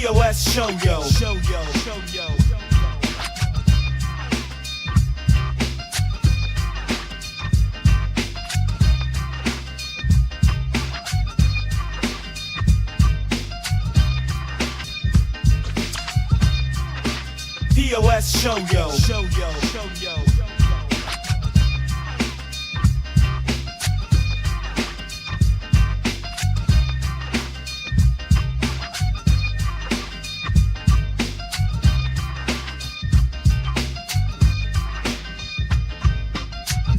P.O.S. show yo. P.O.S. show yo.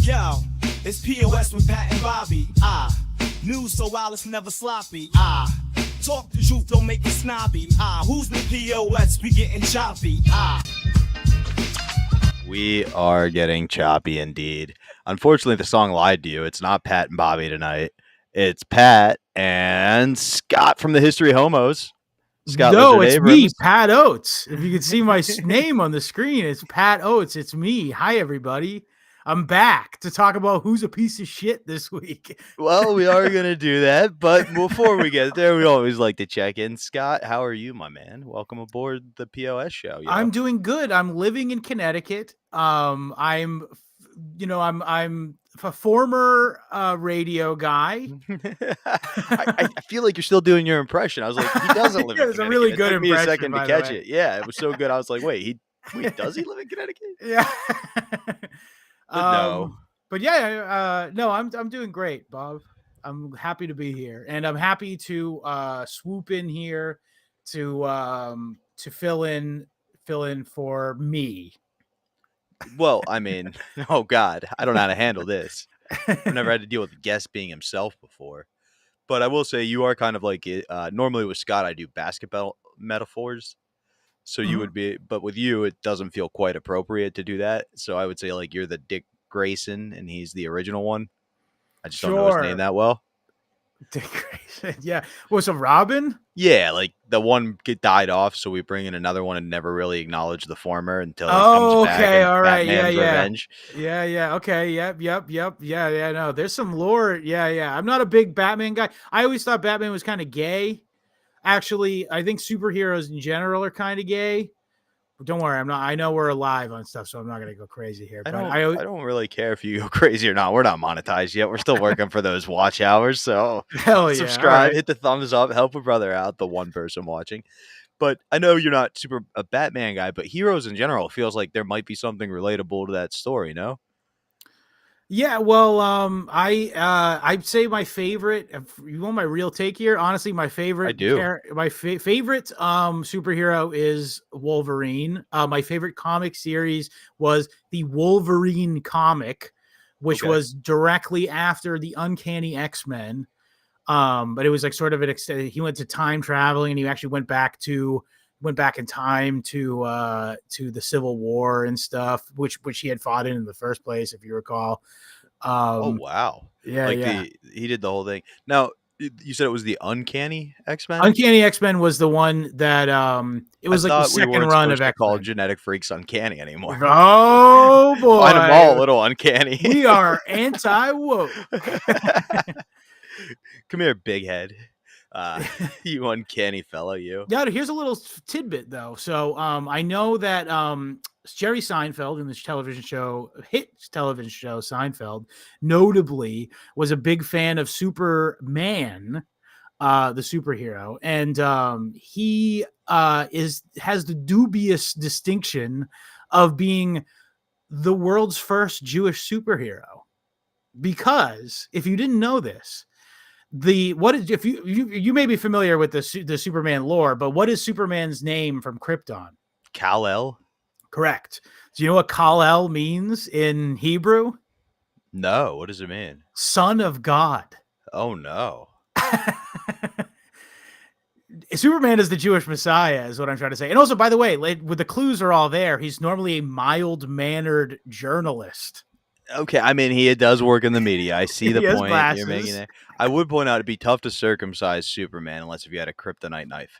Yo, it's P.O.S. with Pat and Bobby. News so wild it's never sloppy. Talk the truth, don't make it snobby. Who's the P.O.S? We getting choppy. We are getting choppy indeed. Unfortunately, the song lied to you. It's not Pat and Bobby tonight. It's Pat and Scott from the HistoryHomos. Scott No, Lizard it's Abrams. me, Pat Oates. If you can see my name on the screen, it's Pat Oates. It's me. Hi, everybody. I'm back to talk about who's a piece of shit this week. Well, we are going to do that, but before we get there, we always like to check in. Scott, how are you, my man? Welcome aboard the POS show. Yo. I'm doing good. I'm living in Connecticut. I'm a former radio guy. I feel like you're still doing your impression. I was like, he doesn't live in Connecticut. It was a really good It took me a impression, second to by the catch way. it. Yeah, it was so good. I was like, wait, does he live in Connecticut? Yeah. No. But yeah, no, I'm doing great, Bob. I'm happy to be here, and I'm happy to swoop in here to fill in for me. Well, I mean, oh God, I don't know how to handle this. I've never had to deal with a guest being himself before. But I will say you are kind of like it. Normally with Scott, I do basketball metaphors. So you would be, but with you, it doesn't feel quite appropriate to do that. So I would say like you're the Dick Grayson and he's the original one. I just don't know his name that well. Dick Grayson, yeah. Was a Robin? Yeah, like the one died off, so we bring in another one and never really acknowledge the former until he comes back. Okay, and all right, Batman's Revenge. Yeah. Okay, yep. Yeah. No, there's some lore. Yeah. I'm not a big Batman guy. I always thought Batman was kind of gay. Actually, I think superheroes in general are kind of gay. But don't worry, I'm not. I know we're alive on stuff, so I'm not gonna go crazy here. I But don't really care if you go crazy or not. We're not monetized yet. We're still working for those watch hours. So hell yeah, subscribe, right. hit the thumbs up, help a brother out, the one person watching. But I know you're not super a Batman guy, but heroes in general feels like there might be something relatable to that story, no? Yeah, well, I'd say my favorite. If you want my real take here? Honestly, my favorite. I do. My favorite superhero is Wolverine. My favorite comic series was the Wolverine comic, which was directly after the Uncanny X-Men. But it was like sort of an extent. He went to time traveling, and he actually went back in time to the Civil War and stuff, which he had fought in the first place, if you recall. Oh wow! Yeah, like he did the whole thing. Now you said it was the Uncanny X-Men. Uncanny X-Men was the one that it was like the second run of X-Men. Call genetic freaks uncanny anymore. Oh boy, find them all a little uncanny. We are anti-woke. Come here, big head. You uncanny fellow, you. Yeah, here's a little tidbit though. So I know that Jerry Seinfeld in this hit television show Seinfeld, notably was a big fan of Superman, the superhero, and he has the dubious distinction of being the world's first Jewish superhero. Because if you didn't know this, if you may be familiar with the Superman lore, but what is Superman's name from Krypton? Kal-El? Correct. Do you know what Kal-El means in Hebrew? No. What does it mean? Son of God. Oh no. Superman is the Jewish Messiah, is what I'm trying to say. And also, by the way, with the clues are all there, he's normally a mild-mannered journalist. Okay, I mean, he does work in the media. I see the point you're making there. I would point out it'd be tough to circumcise Superman unless if you had a kryptonite knife.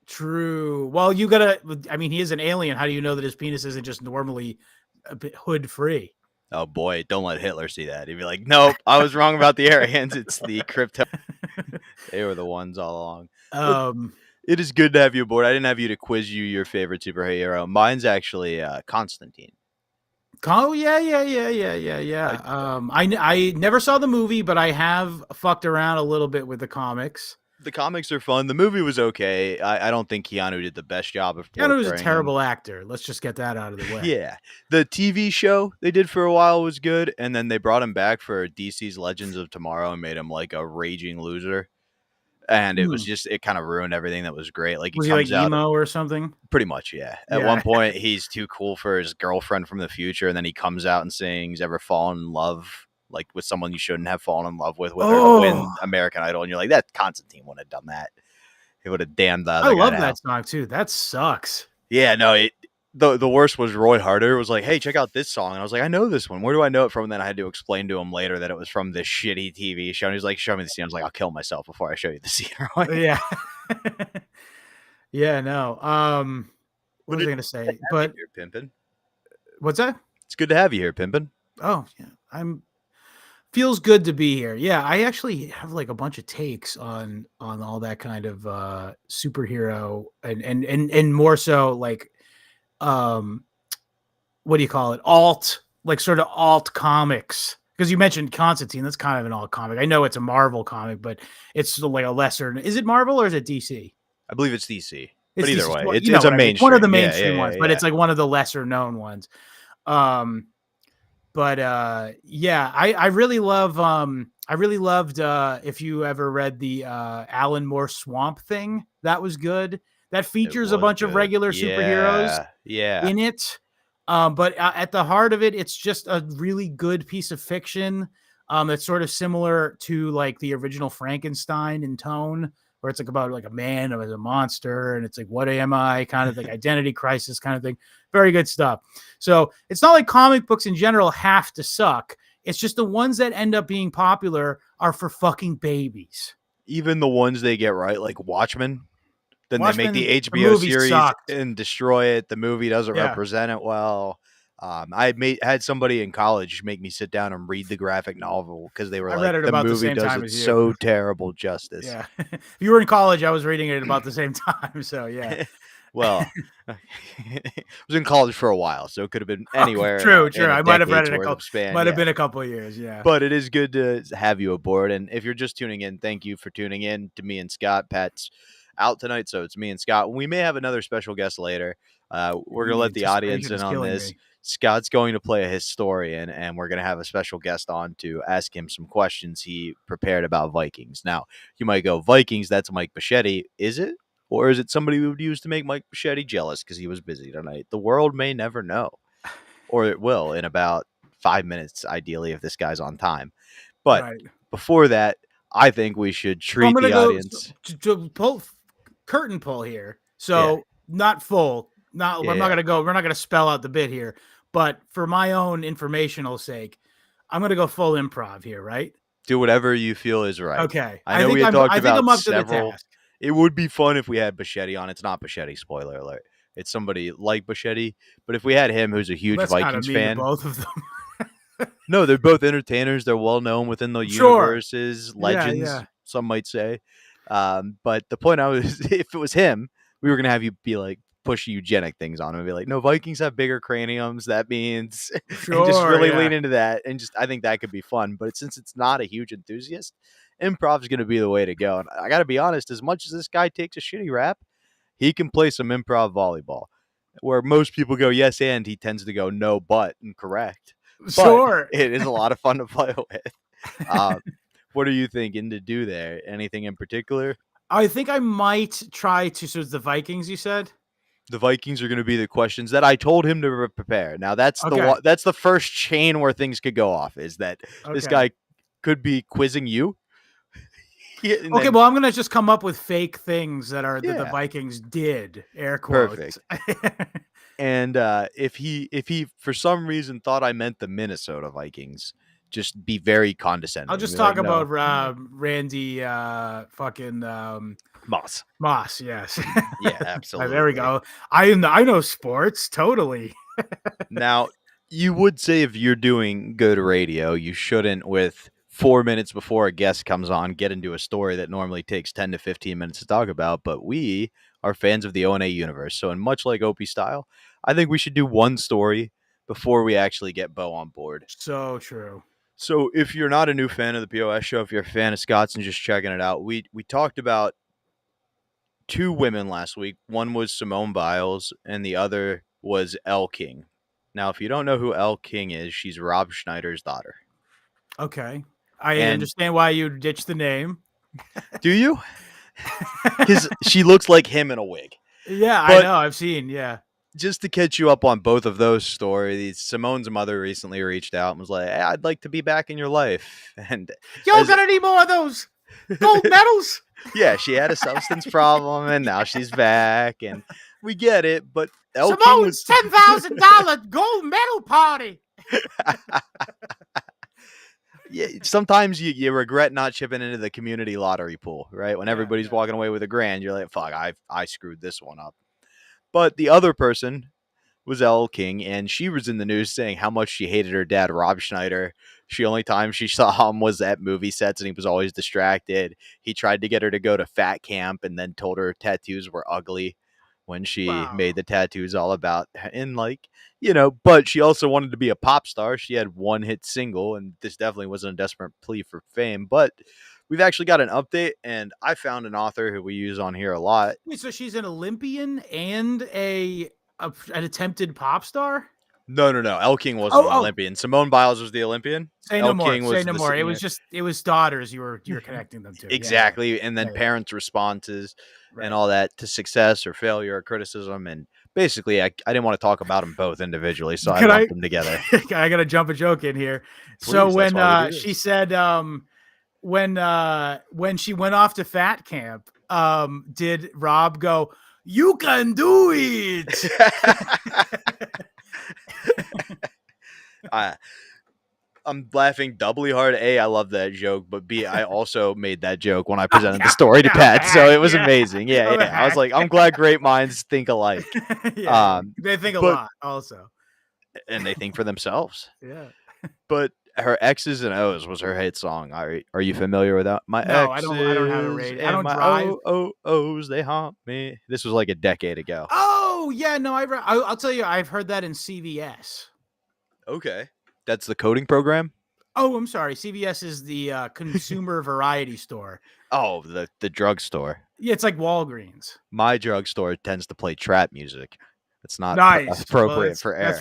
True. Well, he is an alien. How do you know that his penis isn't just normally a bit hood-free? Oh boy, don't let Hitler see that. He'd be like, nope, I was wrong about the Aryans. It's the crypto. They were the ones all along. It is good to have you aboard. I didn't have you to quiz you your favorite superhero. Mine's actually Constantine. Oh yeah. I never saw the movie, but I have fucked around a little bit with the comics. The comics are fun. The movie was okay. I don't think Keanu did the best job of Keanu was a portraying him. terrible actor. Let's just get that out of the way. Yeah. The TV show they did for a while was good, and then they brought him back for DC's Legends of Tomorrow and made him like a raging loser. And it was just, it kind of ruined everything that was great. Like Was he like emo or something? Pretty much, yeah. At one point, he's too cool for his girlfriend from the future, and then he comes out and sings "Ever Fallen in Love" like with someone you shouldn't have fallen in love with her to win American Idol, and you're like, that Constantine wouldn't have done that. He would have damned the other guy. I love that song too. That sucks. Yeah, no. The worst was Roy Harder was like, hey, check out this song. And I was like, I know this one. Where do I know it from? And then I had to explain to him later that it was from this shitty TV show. And he's like, show me the scene. I was like, I'll kill myself before I show you the scene. Yeah. Yeah, no. What was I going to say? But here, Pimpin'. What's that? It's good to have you here, Pimpin'. Oh, yeah. Feels good to be here. Yeah, I actually have like a bunch of takes on all that kind of superhero and more so like what do you call it? Alt, like sort of alt comics. Because you mentioned Constantine, that's kind of an alt comic. I know it's a Marvel comic, but it's like a lesser. Is it Marvel or is it DC? I believe it's DC. But either DC. way, it's a mainstream. One of the mainstream ones, but it's like one of the lesser known ones. I really loved if you ever read the Alan Moore Swamp Thing. That was good. That features a bunch of regular superheroes in it. But at the heart of it, it's just a really good piece of fiction that's sort of similar to like the original Frankenstein in tone, where it's like about like a man as a monster, and it's like, what am I? Kind of like identity crisis kind of thing. Very good stuff. So it's not like comic books in general have to suck. It's just the ones that end up being popular are for fucking babies. Even the ones they get right, like Watchmen. Then they make the HBO series and destroy it. The movie doesn't represent it well. I had somebody in college make me sit down and read the graphic novel because they were like, the movie does it so terrible justice. Yeah. If you were in college, I was reading it about the same time. So, yeah. Well, I was in college for a while, so it could have been anywhere. True. I might have read it have been a couple of years, yeah. But it is good to have you aboard. And if you're just tuning in, thank you for tuning in to me and Scott. Pat's out tonight, so it's me and Scott. We may have another special guest later. We're going to let the audience in on this. Scott's going to play a historian, and we're going to have a special guest on to ask him some questions he prepared about Vikings. Now, you might go, Vikings, that's Mike Bichetti. Is it? Or is it somebody we would use to make Mike Bichetti jealous because he was busy tonight? The world may never know. Or it will in about 5 minutes, ideally, if this guy's on time. But before that, I think we should treat the audience. Curtain pull here. So not full. We're not going to spell out the bit here. But for my own informational sake, I'm going to go full improv here, right? Do whatever you feel is right. Okay. I know we had talked about several. It would be fun if we had Bichetti on. It's not Bichetti, spoiler alert. It's somebody like Bichetti. But if we had him, who's a huge Vikings fan. Both of them. No, they're both entertainers. They're well known within the universes, legends, some might say. But the point if it was him, we were going to have you be like, push eugenic things on him and be like, no, Vikings have bigger craniums. That means and just really lean into that. And I think that could be fun. But since it's not a huge enthusiast, improv is going to be the way to go. And I got to be honest, as much as this guy takes a shitty rap, he can play some improv volleyball where most people go, yes, and he tends to go, no, but, and correct. But it is a lot of fun to play with. What are you thinking to do there? Anything in particular? I think I might try to. So it's the Vikings, you said? The Vikings are going to be the questions that I told him to prepare. Now that's the first chain where things could go off. Is that this guy could be quizzing you? Well, I'm going to just come up with fake things that the Vikings did. Air quotes. Perfect. And if he for some reason thought I meant the Minnesota Vikings, just be very condescending. I'll just talk about Randy fucking Moss. Moss, yes. Yeah, absolutely. There we go. I know sports, totally. Now, you would say if you're doing good radio, you shouldn't with 4 minutes before a guest comes on, get into a story that normally takes 10 to 15 minutes to talk about, but we are fans of the O&A universe. So in much like Opie style, I think we should do one story before we actually get Bo on board. So true. So if you're not a new fan of the P.O.S. show, if you're a fan of Scott's and just checking it out, we talked about 2 women last week. One was Simone Biles and the other was Elle King. Now, if you don't know who Elle King is, she's Rob Schneider's daughter. Okay. I And- understand why you ditched the name. Do you? Because she looks like him in a wig. Yeah, But- I know. I've seen. Yeah. Just to catch you up on both of those stories, Simone's mother recently reached out and was like, hey, I'd like to be back in your life. And Yo, As- got any more of those gold medals? yeah, she had a substance problem and now she's back. And we get it. But Elle King Simone's was $10,000 gold medal party. yeah, sometimes you regret not chipping into the community lottery pool, right? When Yeah, everybody's yeah. walking away with $1,000, you're like, fuck, I screwed this one up. But the other person was Elle King, and she was in the news saying how much she hated her dad, Rob Schneider. The only time she saw him was at movie sets, and he was always distracted. He tried to get her to go to fat camp and then told her tattoos were ugly when she Wow. made the tattoos all about, and like, you know, but she also wanted to be a pop star. She had one hit single, and this definitely wasn't a desperate plea for fame. But we've actually got an update, and I found an author who we use on here a lot. Wait, so she's an Olympian and an attempted pop star? No. Elle King wasn't an Oh. Olympian. Simone Biles was the Olympian. Say Elle no more. King was Say no the more. It singer. was daughters you were connecting them to. Yeah, yeah. Exactly. And then Yeah, yeah. parents' responses Right. and all that to success or failure or criticism. And basically, I didn't want to talk about them both individually, so I Can lumped I- them together. I gotta jump a joke in here. So Please, when that's why we do she this. said when she went off to fat camp, did Rob go, "You can do it"? I'm laughing doubly hard. A, I love that joke, but B, I also made that joke when I presented the story to Pat, so it was Yeah. amazing. Yeah, I'm a yeah. I was hack. like, I'm glad great minds think alike, Yeah, they think a but- lot also. and they think for themselves. Yeah. But her X's and O's was her hit song. Are you familiar with that? My No, X's I don't have a radio. I and don't my drive. O's, they haunt me. This was like a decade ago. Oh yeah, no, I'll tell you, I've heard that in CVS. Okay. That's the coding program? Oh, I'm sorry. CVS is the consumer variety store. Oh, the drugstore. Yeah, it's like Walgreens. My drugstore tends to play trap music. It's not Nice. appropriate Well, for air. That's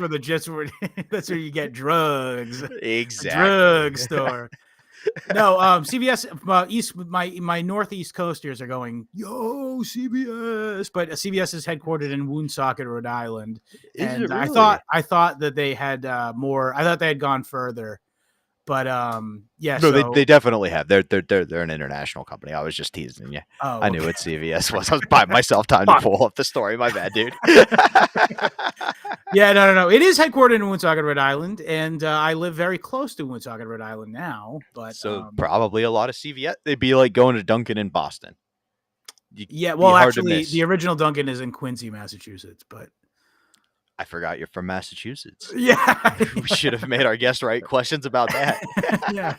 where that's where you get drugs. Exactly. Drug store. No, CVS my northeast coasters are going, yo, CVS, but CVS is headquartered in Woonsocket, Rhode Island. Is And it really? I thought that they had more. I thought they had gone further. But yeah, No, so, they definitely have. They're an international company. I was just teasing you. oh, I knew okay. what CVS was. I was buying myself time to Fuck. pull up the story. My bad, dude. Yeah, no. It is headquartered in Woonsocket, Rhode Island, and I live very close to Woonsocket, Rhode Island now. But So probably a lot of CVS. They'd be like going to Dunkin' in Boston. yeah, be well, hard to actually, miss. the original Dunkin' is in Quincy, Massachusetts. But I forgot you're from Massachusetts. yeah, We should have made our guest write questions about that. yeah.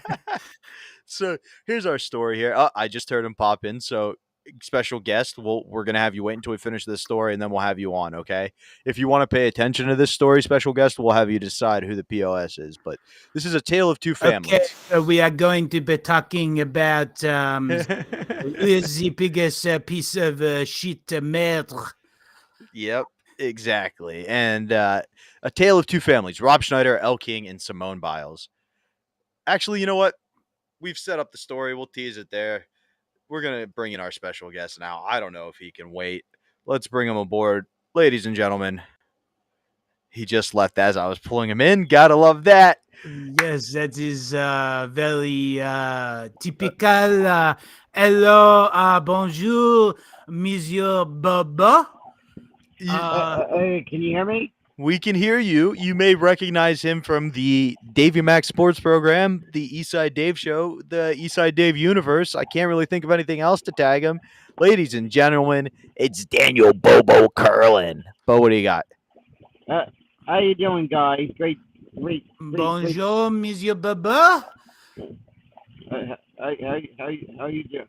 So here's our story here. I just heard him pop in. So special guest, we're gonna have you wait until we finish this story, and then we'll have you on. Okay. If you want to pay attention to this story, special guest, we'll have you decide who the POS is. But this is a tale of two families. Okay, so we are going to be talking about who is the biggest piece of shit merde. Yep, exactly. And a tale of two families: Rob Schneider, Elle King, and Simone Biles. Actually, you know what? We've set up the story. We'll tease it there. We're going to bring in our special guest now. I don't know if he can wait. Let's bring him aboard. Ladies and gentlemen, he just left as I was pulling him in. Gotta love that. Yes, that is very typical. Hello, bonjour, Monsieur Bobo. Hey, can you hear me? We can hear you. You may recognize him from the Davey Max Sports Program, the Eastside Dave Show, the Eastside Dave Universe. I can't really think of anything else to tag him. Ladies and gentlemen, it's Daniel Bobo Kurlan. Bo, what do you got? How you doing, guys? Great. Bonjour, Monsieur Bobo. How you doing?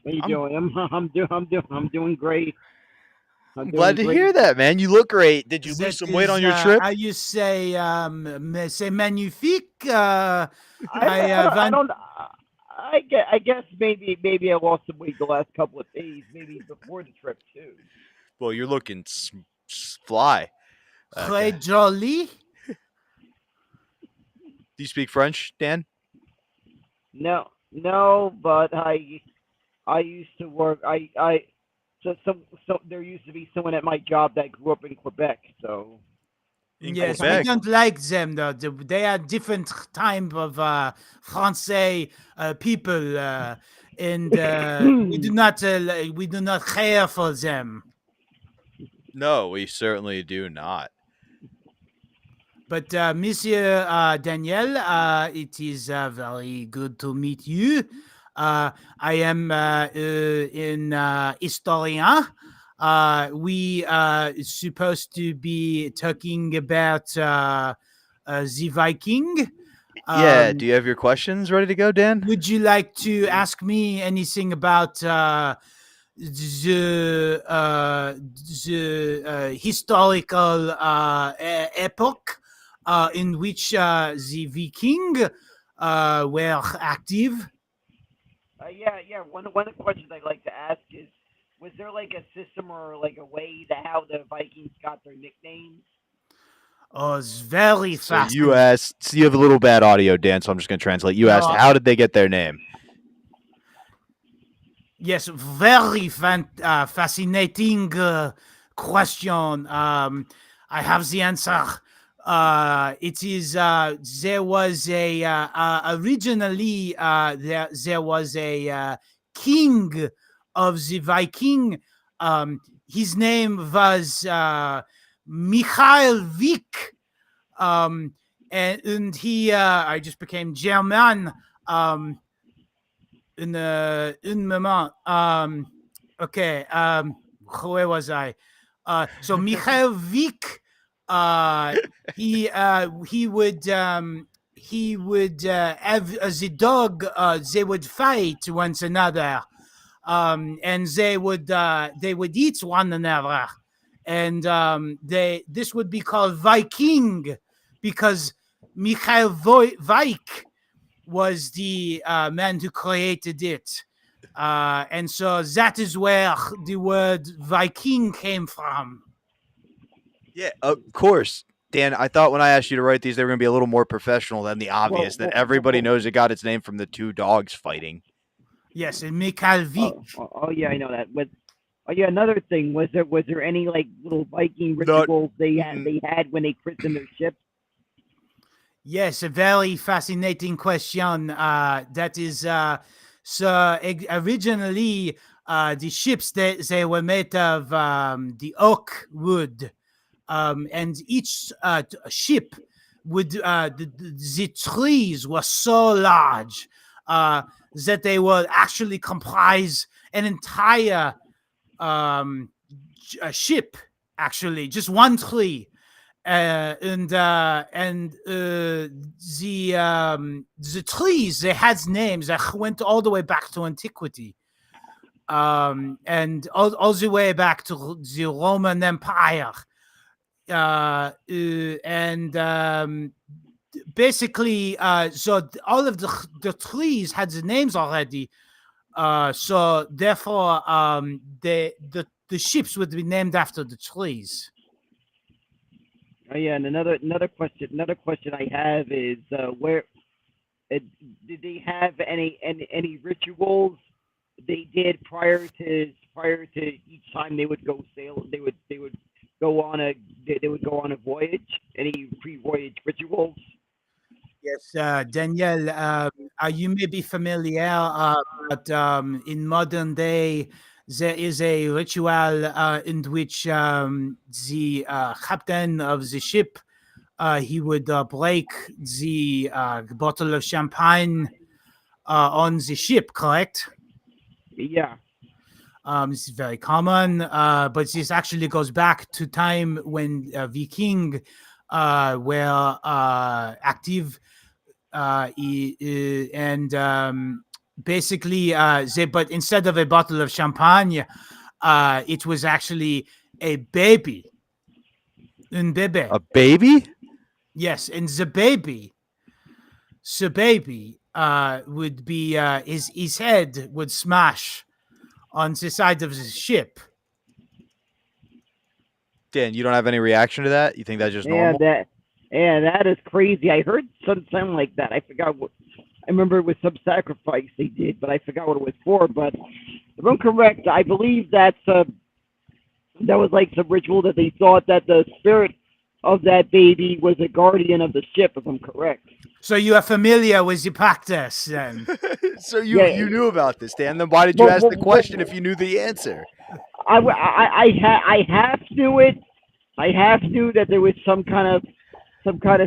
How you doing? I'm doing great. I'm glad to hear that, man. You look great. Did you lose some weight on your trip? How you say, c'est magnifique. I don't. I guess maybe I lost some weight the last couple of days, maybe before the trip too. Well, you're looking fly. Très joli. Do you speak French, Dan? No, but I used to work. So there used to be someone at my job that grew up in Quebec. So Yes, Quebec. we don't like them though. They are different type of Francais people, and we do not care for them. No, we certainly do not. But Monsieur Daniel, it is very good to meet you. I am in historien. We are supposed to be talking about the Viking. Yeah. Do you have your questions ready to go, Dan? Would you like to ask me anything about the historical epoch in which the Viking were active? Yeah. One of the questions I'd like to ask is, was there like a system or like a way to how the Vikings got their nicknames? Oh, it's very So fast. you asked. You have a little bad audio, Dan. So I'm just going to translate. You asked, how did they get their name? Yes, very fascinating question. I have the answer. It is there was a originally there was a king of the Viking. His name was Michael Vick, and he I just became German. Un moment. Okay. Where was I? So Michael Vick, he would have the dog. They would fight one another, and they would eat one another, and this would be called Viking because Michael Vick was the man who created it. And so that is where the word Viking came from. Yeah, of course. Dan, I thought when I asked you to write these, they were going to be a little more professional than the obvious, that everybody knows it got its name from the two dogs fighting. Yes, and Michael Vick. Oh yeah, I know that. Another thing, was there any like little Viking rituals they had when they christened their ships? Yes, a very fascinating question. That is so originally the ships they were made of the oak wood, and each ship would the trees were so large that they would actually comprise an entire ship. Actually, just one tree. And the trees, they had names that went all the way back to antiquity, and all the way back to the Roman Empire, and basically, so all of the trees had the names already. So therefore, the ships would be named after the trees. Oh yeah, and another question I have is where did they have any rituals they did prior to each time they would go sail? They would go on a voyage. Any pre-voyage rituals? Yes, Daniel, you may be familiar, but in modern day, there is a ritual in which the captain of the ship he would break the bottle of champagne on the ship. Correct? Yeah. This is very common, but this actually goes back to time when Viking were active. basically, but instead of a bottle of champagne, it was actually a baby, un bébé. A baby? Yes, and the baby would be his head would smash on the side of the ship. Dan, you don't have any reaction to that? You think that's just normal? That is crazy. I heard something like that. I forgot what. I remember it was some sacrifice they did, but I forgot what it was for. But if I'm correct, I believe that was like some ritual that they thought that the spirit of that baby was a guardian of the ship, if I'm correct. So you are familiar with the practice, then? So you knew about this, Dan. Then why did you ask the question if you knew the answer? I half knew it. I half knew that there was some kind of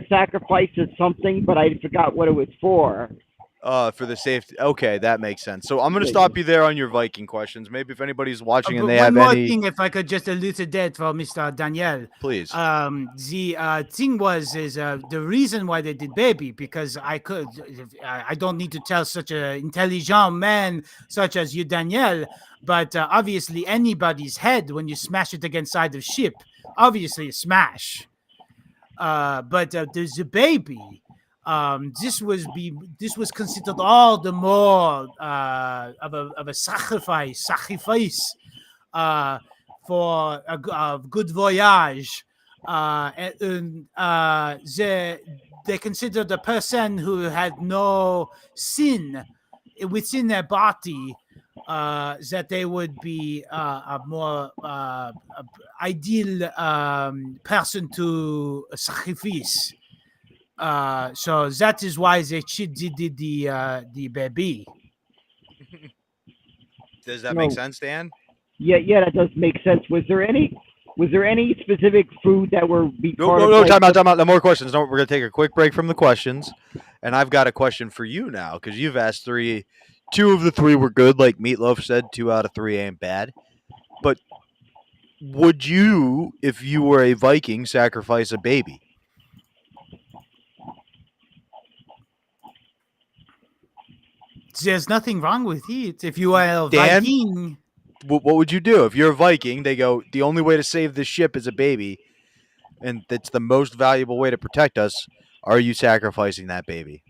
sacrifice or something, but I forgot what it was for. For the safety. Okay, that makes sense. So I'm going to stop you there on your Viking questions. Maybe if anybody's watching and they have one more any thing, if I could just elucidate for Mr. Daniel. Please. The thing is the reason why they did baby, because I don't need to tell such an intelligent man such as you, Daniel, but obviously anybody's head, when you smash it against side of ship, obviously a smash. But there's a baby. This was considered all the more of a sacrifice for a good voyage. They considered a person who had no sin within their body, that they would be a more ideal person to sacrifice. So that is why they did the baby. Does that make sense, Dan? Yeah, that does make sense. Was there any specific food that were No, time out. No more questions. No, we're gonna take a quick break from the questions, and I've got a question for you now because you've asked three. 2 of the 3 were good, like Meatloaf said. 2 out of 3 ain't bad. But would you, if you were a Viking, sacrifice a baby? There's nothing wrong with it. If you are a Dan? Viking, What would you do if you're a Viking? They go, the only way to save this ship is a baby, and that's the most valuable way to protect us. Are you sacrificing that baby?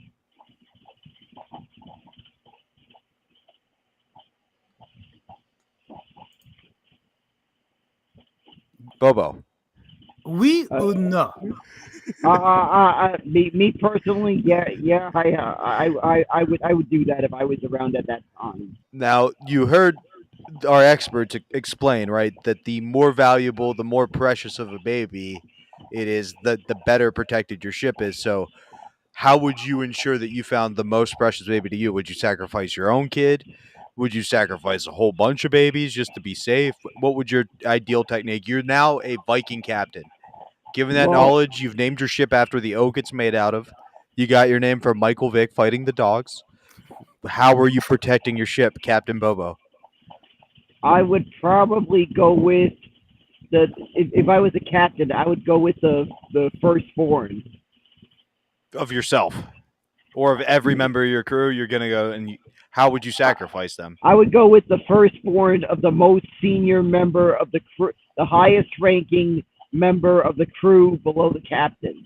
Bobo. we would know. Me personally, yeah. I would do that if I was around at that time. Now, you heard our experts explain, right, that the more valuable, the more precious of a baby it is, the better protected your ship is. So how would you ensure that you found the most precious baby to you? Would you sacrifice your own kid? Would you sacrifice a whole bunch of babies just to be safe? What would your ideal technique? You're now a Viking captain. Given that knowledge, you've named your ship after the oak it's made out of. You got your name from Michael Vick fighting the dogs. How are you protecting your ship, Captain Bobo? I would probably go with if I was a captain, I would go with the firstborn. Of yourself. Or of every member of your crew, you're going to go and how would you sacrifice them? I would go with the firstborn of the most senior member of the crew, the highest ranking member of the crew below the captain.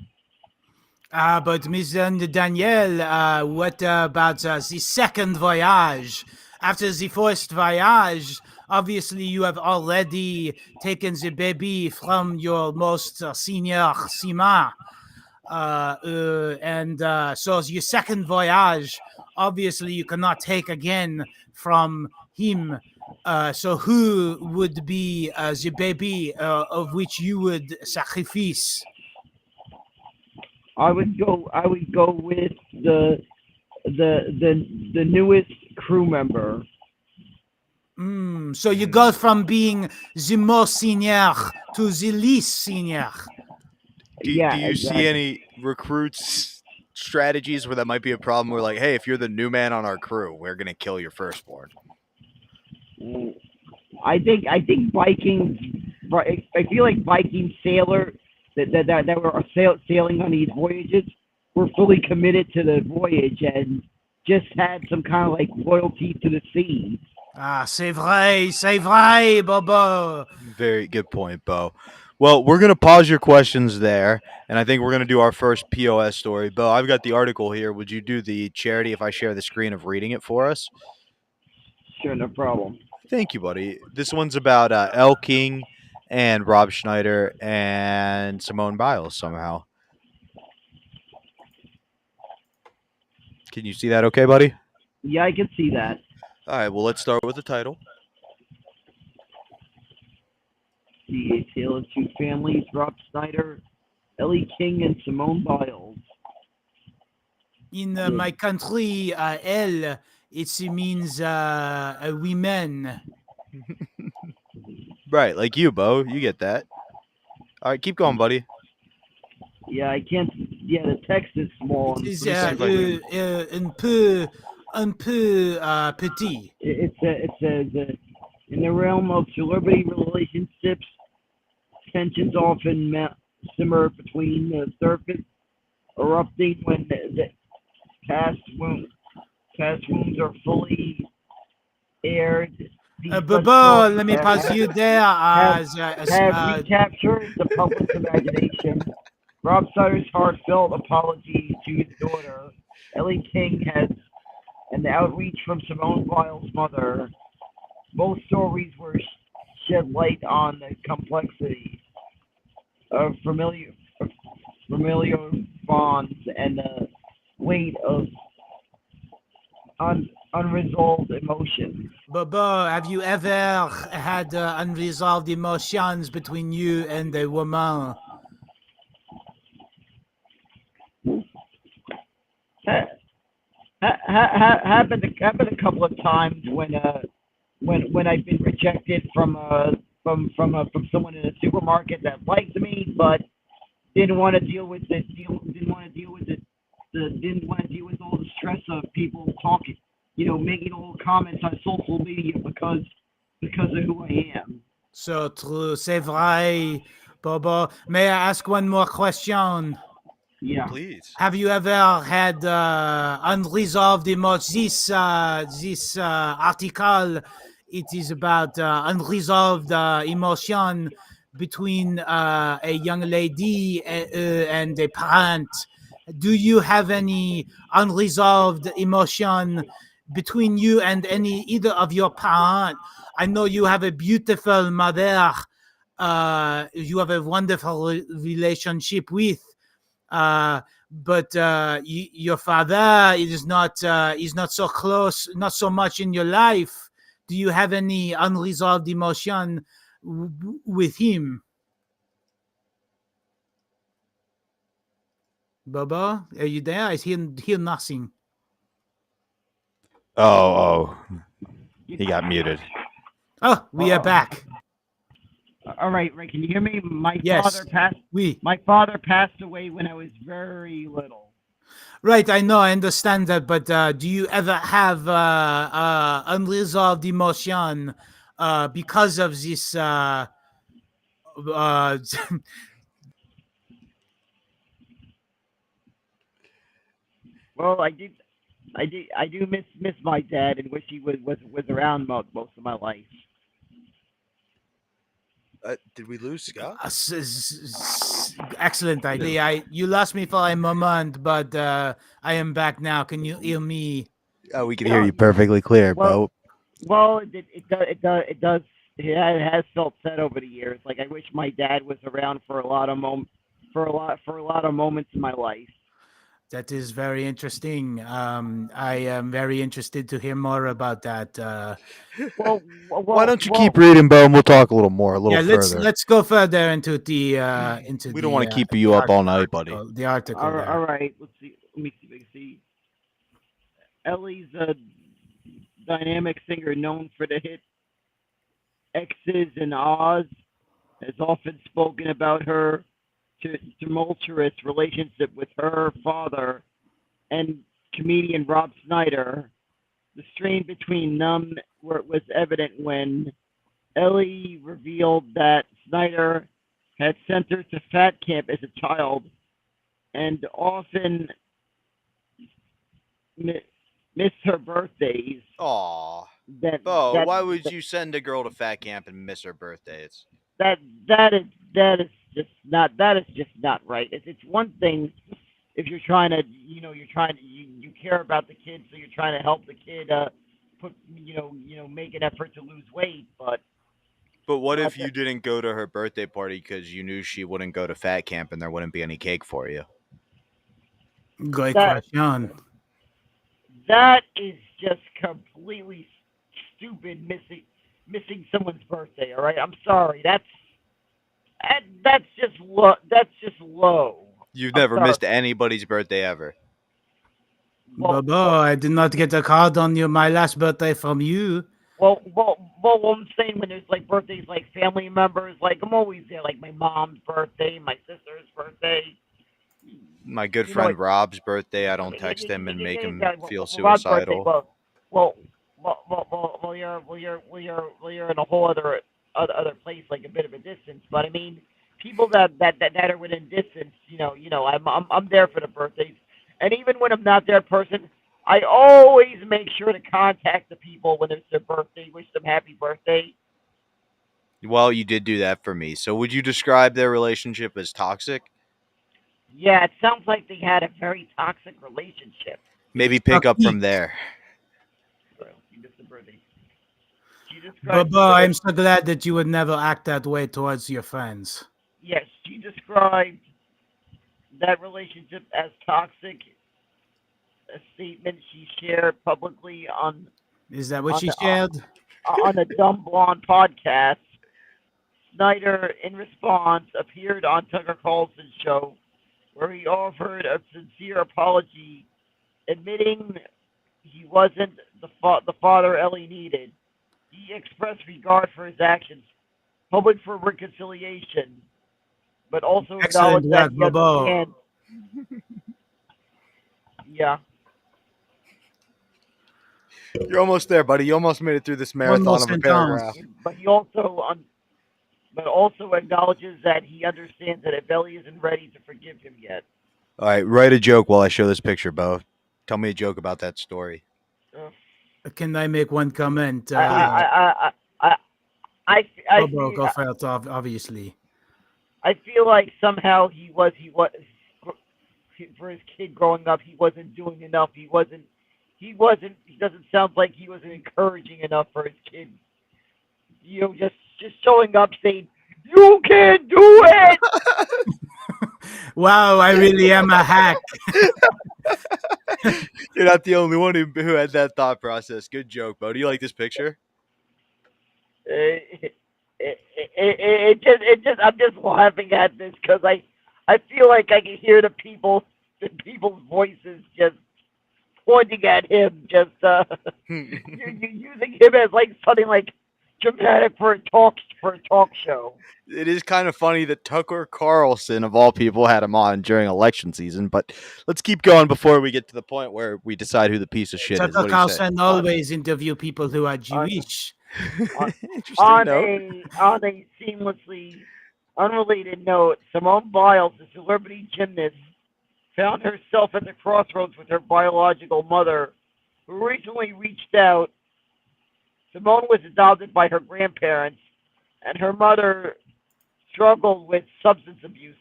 But Mr. Daniel, what about the second voyage? After the first voyage, obviously you have already taken the baby from your most senior seaman. So your second voyage, obviously you cannot take again from him. So who would be the baby of which you would sacrifice? I would go with the newest crew member. So you go from being the most senior to the least senior. Do you see any recruits strategies where that might be a problem? Where like, hey, if you're the new man on our crew, we're gonna kill your firstborn. I think Vikings. I feel like Viking sailor that were sailing on these voyages were fully committed to the voyage and just had some kind of like loyalty to the sea. Ah, c'est vrai, Bobo. Very good point, Bo. Well, we're going to pause your questions there, and I think we're going to do our first POS story. Bo, I've got the article here. Would you do the charity if I share the screen of reading it for us? Sure, no problem. Thank you, buddy. This one's about Elle King and Rob Schneider and Simone Biles somehow. Can you see that okay, buddy? Yeah, I can see that. All right, well, let's start with the title. The Tale of Two Families, Rob Schneider, Elle King, and Simone Biles. In my country, Elle, it means women. Right, like you, Bo. You get that. All right, keep going, buddy. Yeah, I can't. Yeah, the text is small. It is Let me see if un peu petit. It says in the realm of celebrity relationships, tensions often simmer between the surface, erupting when the past wounds are fully aired. Bobo, let me pause you there. Have recaptured the public's imagination. Rob Schneider's heartfelt apology to his daughter, Elle King, and the outreach from Simone Biles' mother. Both stories were shed light on the complexity of familiar bonds and the weight of unresolved emotions. Bobo, have you ever had unresolved emotions between you and a woman? Happened a couple of times when I've been rejected from someone in a supermarket that liked me, but didn't want to deal with all the stress of people talking, making all comments on social media because of who I am. So true, c'est vrai, Bobo. May I ask one more question? Yeah. Please. Have you ever had unresolved emotions? This article, it is about unresolved emotion between a young lady and a parent. Do you have any unresolved emotion between you and either of your parents? I know you have a beautiful mother. You have a wonderful relationship with. But your father is not so close, not so much in your life. Do you have any unresolved emotion with him? Bobo, are you there? I hear nothing. Oh, he got muted. Oh, we are back. All right, Ray, can you hear me? Yes. My father passed away when I was very little. Right, I know, I understand that, but do you ever have unresolved emotion because of this? Well, I do miss my dad and wish he was around most of my life. Did we lose Scott? Excellent idea. You lost me for a moment, but I am back now. Can you hear me? Oh, we can hear you perfectly clear, Bo. Well, it does. It has felt sad over the years. Like I wish my dad was around for a lot of moments in my life. That is very interesting. I am very interested to hear more about that. Why don't you keep reading, Bo, and we'll talk a little further. Let's go further into the We don't want to keep you up all night, buddy. The article. All right. Let's see. Let me see if I can see. Ellie's a dynamic singer known for the hit X's and Oz, has often spoken about her tumultuous relationship with her father and comedian Rob Schneider. The strain between them was evident when Ellie revealed that Schneider had sent her to fat camp as a child and often miss her birthdays, Aw. that Bo, that why would you send a girl to fat camp and miss her birthday? It's that that is that is just not right. It's one thing if you're trying to you care about the kid, so you're trying to help the kid put make an effort to lose weight, but But what but if you didn't go to her birthday party because you knew she wouldn't go to fat camp and there wouldn't be any cake for you? Great that question. that is just completely stupid missing someone's birthday. All right, I'm sorry. That's just low. That's just low. You've I'm never sorry. missed anybody's birthday ever. Well, Bobo, I did not get a card on my last birthday from you. what I'm saying, when there's like birthdays, like family members, like I'm always there. Like my mom's birthday, my sister's birthday. My good You know, friend Rob's birthday, I I don't mean, text him and make him feel Rob's birthday. suicidal. You're in a whole other place, like a bit of a distance. But I mean, people that are within distance, I'm there for the birthdays, and even when I'm not there in person, I always make sure to contact the people when it's their birthday, wish them happy birthday. Well, you did do that for me. So would you describe their relationship as toxic? Yeah, it sounds like they had a very toxic relationship. Maybe pick up from there. Well, you missed the birthday. She described Bobo, I'm so glad that you would never act that way towards your friends. Yes, she described that relationship as toxic. A statement she shared publicly Is that what on she the shared? on the Dumb Blonde podcast. Snyder, in response, appeared on Tucker Carlson's show, where he offered a sincere apology, admitting he wasn't the father Ellie needed. He expressed regard for his actions, hoping for reconciliation, but also Excellent acknowledged that work, he Bobo. understands. Yeah. You're almost there, buddy. You almost made it through this One more marathon of a sentence. paragraph. But he also acknowledges that he understands that if Ellie isn't ready to forgive him yet. All right, write a joke while I show this picture, Bo. Tell me a joke about that story. Can I make one comment? Bobo, go first, obviously. I feel like somehow he was for his kid growing up. He wasn't doing enough. He doesn't sound like he was encouraging enough for his kid. Just showing up saying, "You can do it." Wow, I really am a hack. You're not the only one who had that thought process. Good joke, Bo. Do you like this picture? I'm just laughing at this because I feel like I can hear the people's voices just pointing at him, just using him as like something like dramatic for a talk show. It is kind of funny that Tucker Carlson, of all people, had him on during election season, but let's keep going before we get to the point where we decide who the piece of shit is. Tucker What do you say? Carlson always interview people who are Jewish. On note. a seamlessly unrelated note, Simone Biles, the celebrity gymnast, found herself at the crossroads with her biological mother, who recently reached out. Simone was adopted by her grandparents, and her mother struggled with substance abuse,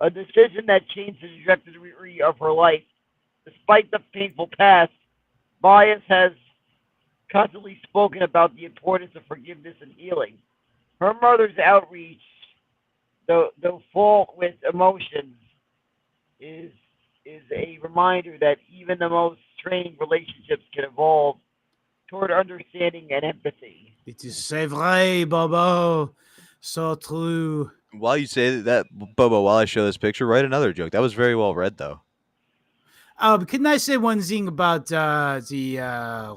a decision that changed the trajectory of her life. Despite the painful past, Bias has constantly spoken about the importance of forgiveness and healing. Her mother's outreach, though full with emotions, is a reminder that even the most strained relationships can evolve toward understanding and empathy. It is c'est vrai, Bobo. So true. While you say that, Bobo, while I show this picture, write another joke. That was very well read, though. Can I say one thing about the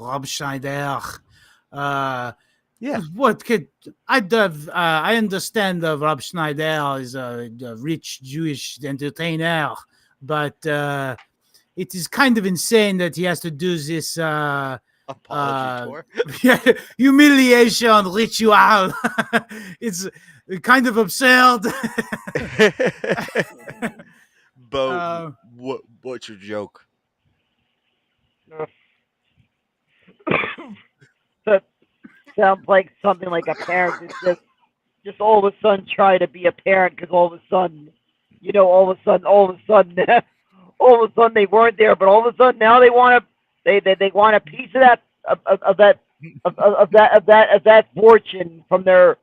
Rob Schneider? Yeah. What could I understand Rob Schneider is a rich Jewish entertainer, but it is kind of insane that he has to do this Apology humiliation ritual. It's kind of absurd. Bo, what's your joke? That sounds like something like a parent is just all of a sudden try to be a parent because all of a sudden, all of a sudden, all of a sudden they weren't there, but all of a sudden now they want a piece of that fortune from their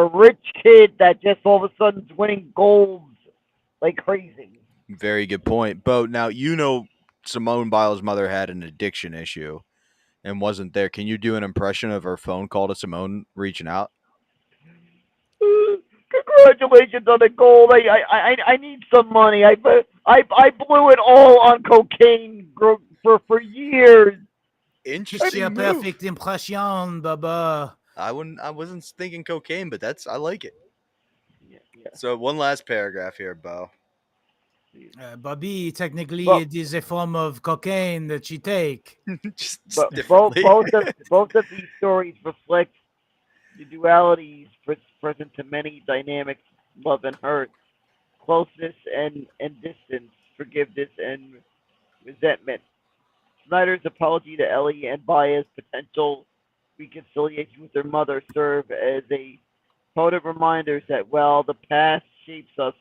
rich kid that just all of a sudden is winning golds like crazy. Very good point, Bo. Now Simone Biles' mother had an addiction issue and wasn't there. Can you do an impression of her phone call to Simone reaching out? Congratulations on the gold. I need some money. I blew it all on cocaine for years. Interesting. Your perfect impression, Baba. I wasn't thinking cocaine, but I like it. Yeah. So one last paragraph here, Bo. Bobby, technically, Well- it is a form of cocaine that you take. Just But differently. both of these stories reflect the dualities present to many dynamics: love and hurt, closeness and distance, forgiveness and resentment. Schneider's apology to Ellie and Baya's potential reconciliation with their mother serve as a potent reminders that while the past shapes us,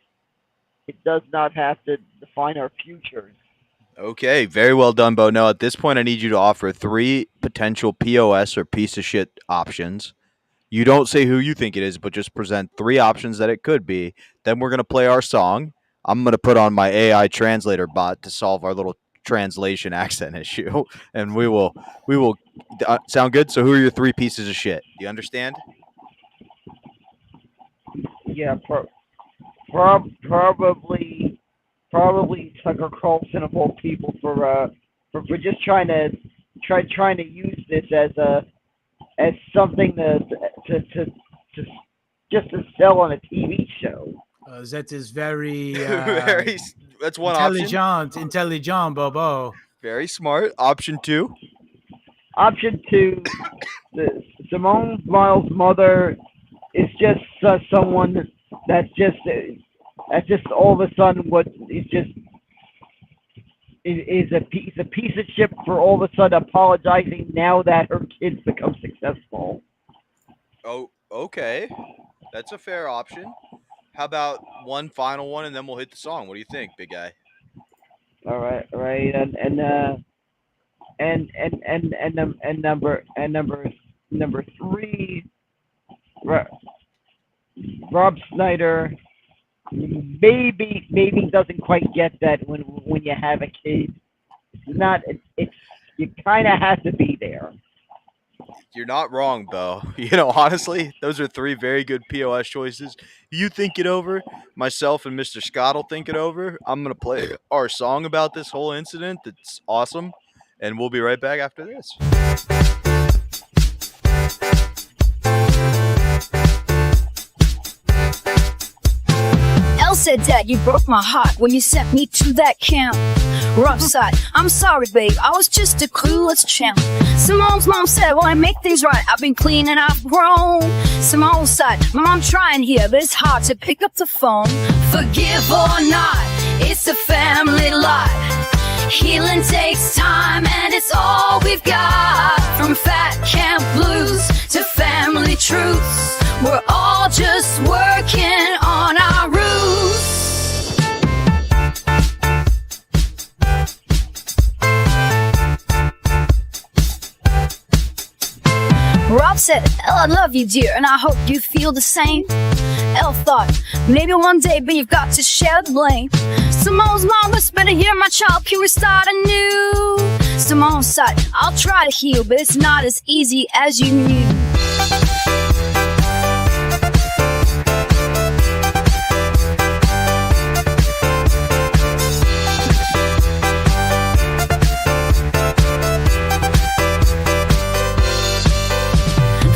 it does not have to define our futures. Okay, very well done, Bo. Now, at this point, I need you to offer 3 potential POS or piece of shit options. You don't say who you think it is, but just present 3 options that it could be. Then we're going to play our song. I'm going to put on my AI translator bot to solve our little translation accent issue, and we will sound good. So who are your 3 pieces of shit? Do you understand? Yeah, probably Tucker Carlson of all people for just trying to use this as something to just to sell on a TV show. That is very That's one option. intelligent, Bobo. Very smart. Option 2. Option 2, Simone Biles' mother is just someone that's just all of a sudden what is just is a piece of shit for all of a sudden apologizing now that her kids become successful. Oh, okay. That's a fair option. How about one final one, and then we'll hit the song? What do you think, big guy? All right, and number 3, Rob Schneider maybe doesn't quite get that when you have a kid. It's you kind of have to be there. You're not wrong, Bo. Honestly, those are 3 very good POS choices. You think it over. Myself and Mr. Scott will think it over. I'm going to play our song about this whole incident. That's awesome. And we'll be right back after this. Elle said, Dad, you broke my heart when you sent me to that camp. Rough side, I'm sorry, babe, I was just a clueless champ. Simone's mom said, well, I make things right, I've been clean and I've grown. Simone's side, my mom trying here, but it's hard to pick up the phone. Forgive or not, it's a family life. Healing takes time and it's all we've got. From fat camp blues to family truths, we're all just working on our roots. Rob said, Elle, I love you, dear, and I hope you feel the same. Elle thought, maybe one day, but you've got to share the blame. Simone's mom whispered, here, my child, can we start anew? Simone sighed, I'll try to heal, but it's not as easy as you knew.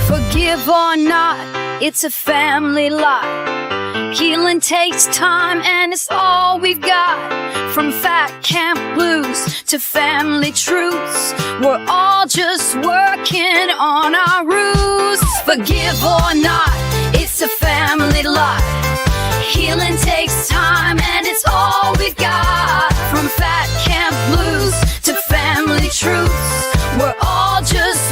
Forgive or not, it's a family life. Healing takes time and it's all we've got. From fat camp blues to family truths, we're all just working on our roots. Forgive or not, it's a family life. Healing takes time and it's all we've got. From fat camp blues to family truths, we're all just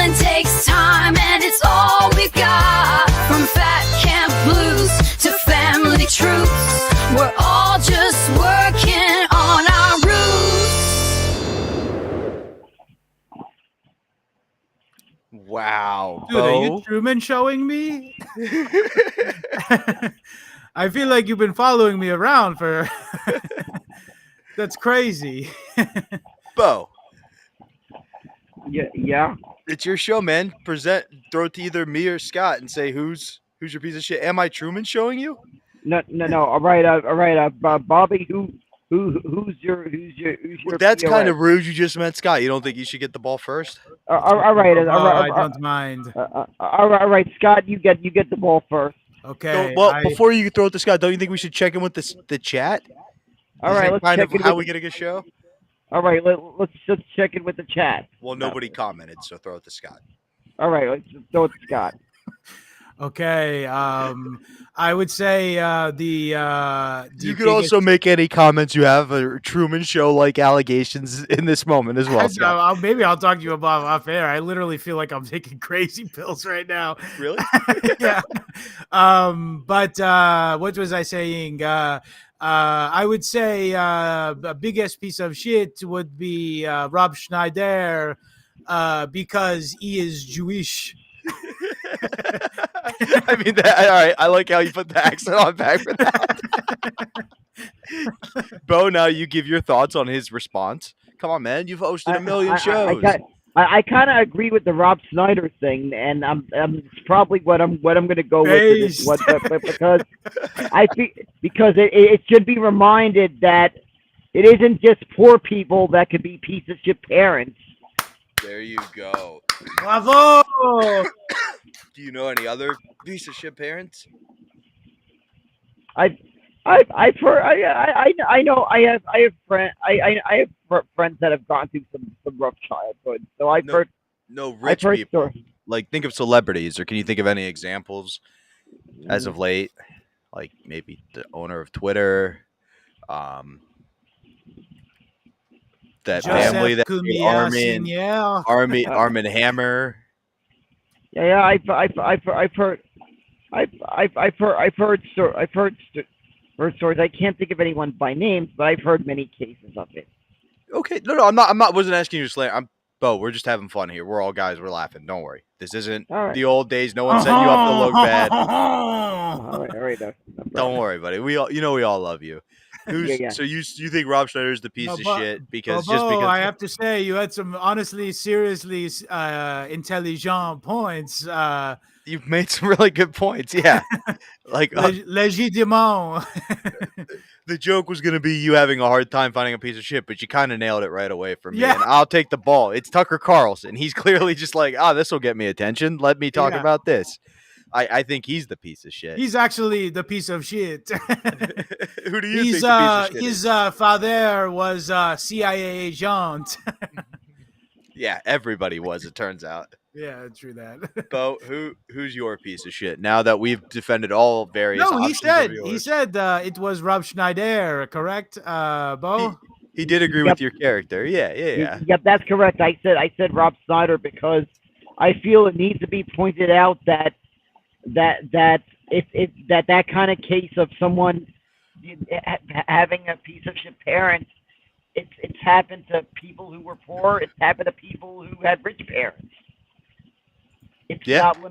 Healing takes time and it's all we got. From fat camp blues to family truths, we're all just working on our roots. Wow, Dude, are you Bo. Truman showing me? I feel like you've been following me around for. That's crazy. Bo, Yeah. it's your show, man. Throw it to either me or Scott and say who's your piece of shit. Am I Truman showing you? No. All right. Bobby, who's your Well, that's POS? kind of rude. You just met Scott. You don't think you should get the ball first? All right. I don't mind. All right, Scott, you get the ball first. Okay. Before you throw it to Scott, don't you think we should check in with the chat? All Is right, that let's kind check of in how with we get a good show. All right, let's check in with the chat. Well, nobody commented, so throw it to Scott. All right, let's throw it to Scott. Okay. I would say the You could also make any comments you have, Truman Show like allegations in this moment as well, Scott. Maybe I'll talk to you about off air. I literally feel like I'm taking crazy pills right now. Really? Yeah. But what was I saying? I would say the biggest piece of shit would be Rob Schneider because he is Jewish. I mean, all right. I like how you put the accent on back for that. Bo, now you give your thoughts on his response. Come on, man. You've hosted a million shows. I kind of agree with the Rob Schneider thing, and it's probably what I'm going to go with Based. because because it should be reminded that it isn't just poor people that could be piece of shit parents. There you go. Bravo! Do you know any other piece of shit parents? I've heard I know I have friends that have gone through some rough childhood. So I've heard rich people. Stories. Like, think of celebrities, or can you think of any examples as of late? Like maybe the owner of Twitter, that family that Armin Hammer. Yeah, I've heard stories. I can't think of anyone by names, but I've heard many cases of it. Okay, no, I'm not. Wasn't asking you to slam. Bo, we're just having fun here. We're all guys. We're laughing. Don't worry. This isn't the old days. No one set you up to look bad. All right. No Don't worry, buddy. We all love you. Yeah. So you think Rob Schneider is the piece of shit because I have to say you had some honestly, seriously intelligent points. You've made some really good points. Yeah, like legitimement. The joke was going to be you having a hard time finding a piece of shit, but you kind of nailed it right away for me. Yeah. And I'll take the ball. It's Tucker Carlson. He's clearly just like, this will get me attention. Let me talk about this. I think he's the piece of shit. He's actually the piece of shit. Who do you think the piece of shit his father was a CIA agent. Yeah, everybody was, it turns out. Yeah, true that. Bo, who's your piece of shit? Now that we've defended all various options he said it was Rob Schneider, correct, Bo? He did agree with your character. Yeah. Yep, that's correct. I said Rob Schneider because I feel it needs to be pointed out that if that kind of case of someone having a piece of shit parent, it's happened to people who were poor. It's happened to people who had rich parents. It's not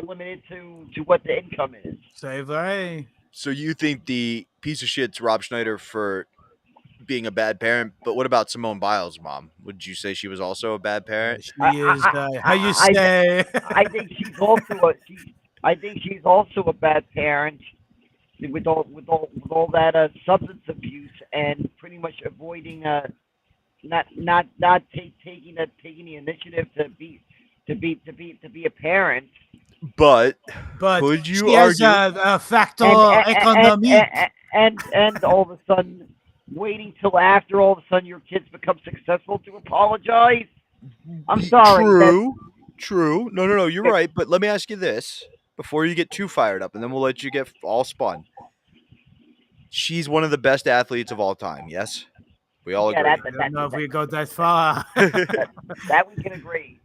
limited to what the income is. C'est vrai. So you think the piece of shit's Rob Schneider for being a bad parent, but what about Simone Biles' mom? Would you say she was also a bad parent? She is. How you say? I think she's also a bad parent with all that substance abuse and pretty much avoiding not taking the initiative to be a parent. But could you she argue has a factor economic and all of a sudden waiting till after all of a sudden your kids become successful to apologize? I'm sorry. True. No, you're right. But let me ask you this before you get too fired up, and then we'll let you get all spun. She's one of the best athletes of all time, yes? We all agree. I don't know if we go that far. That we can agree.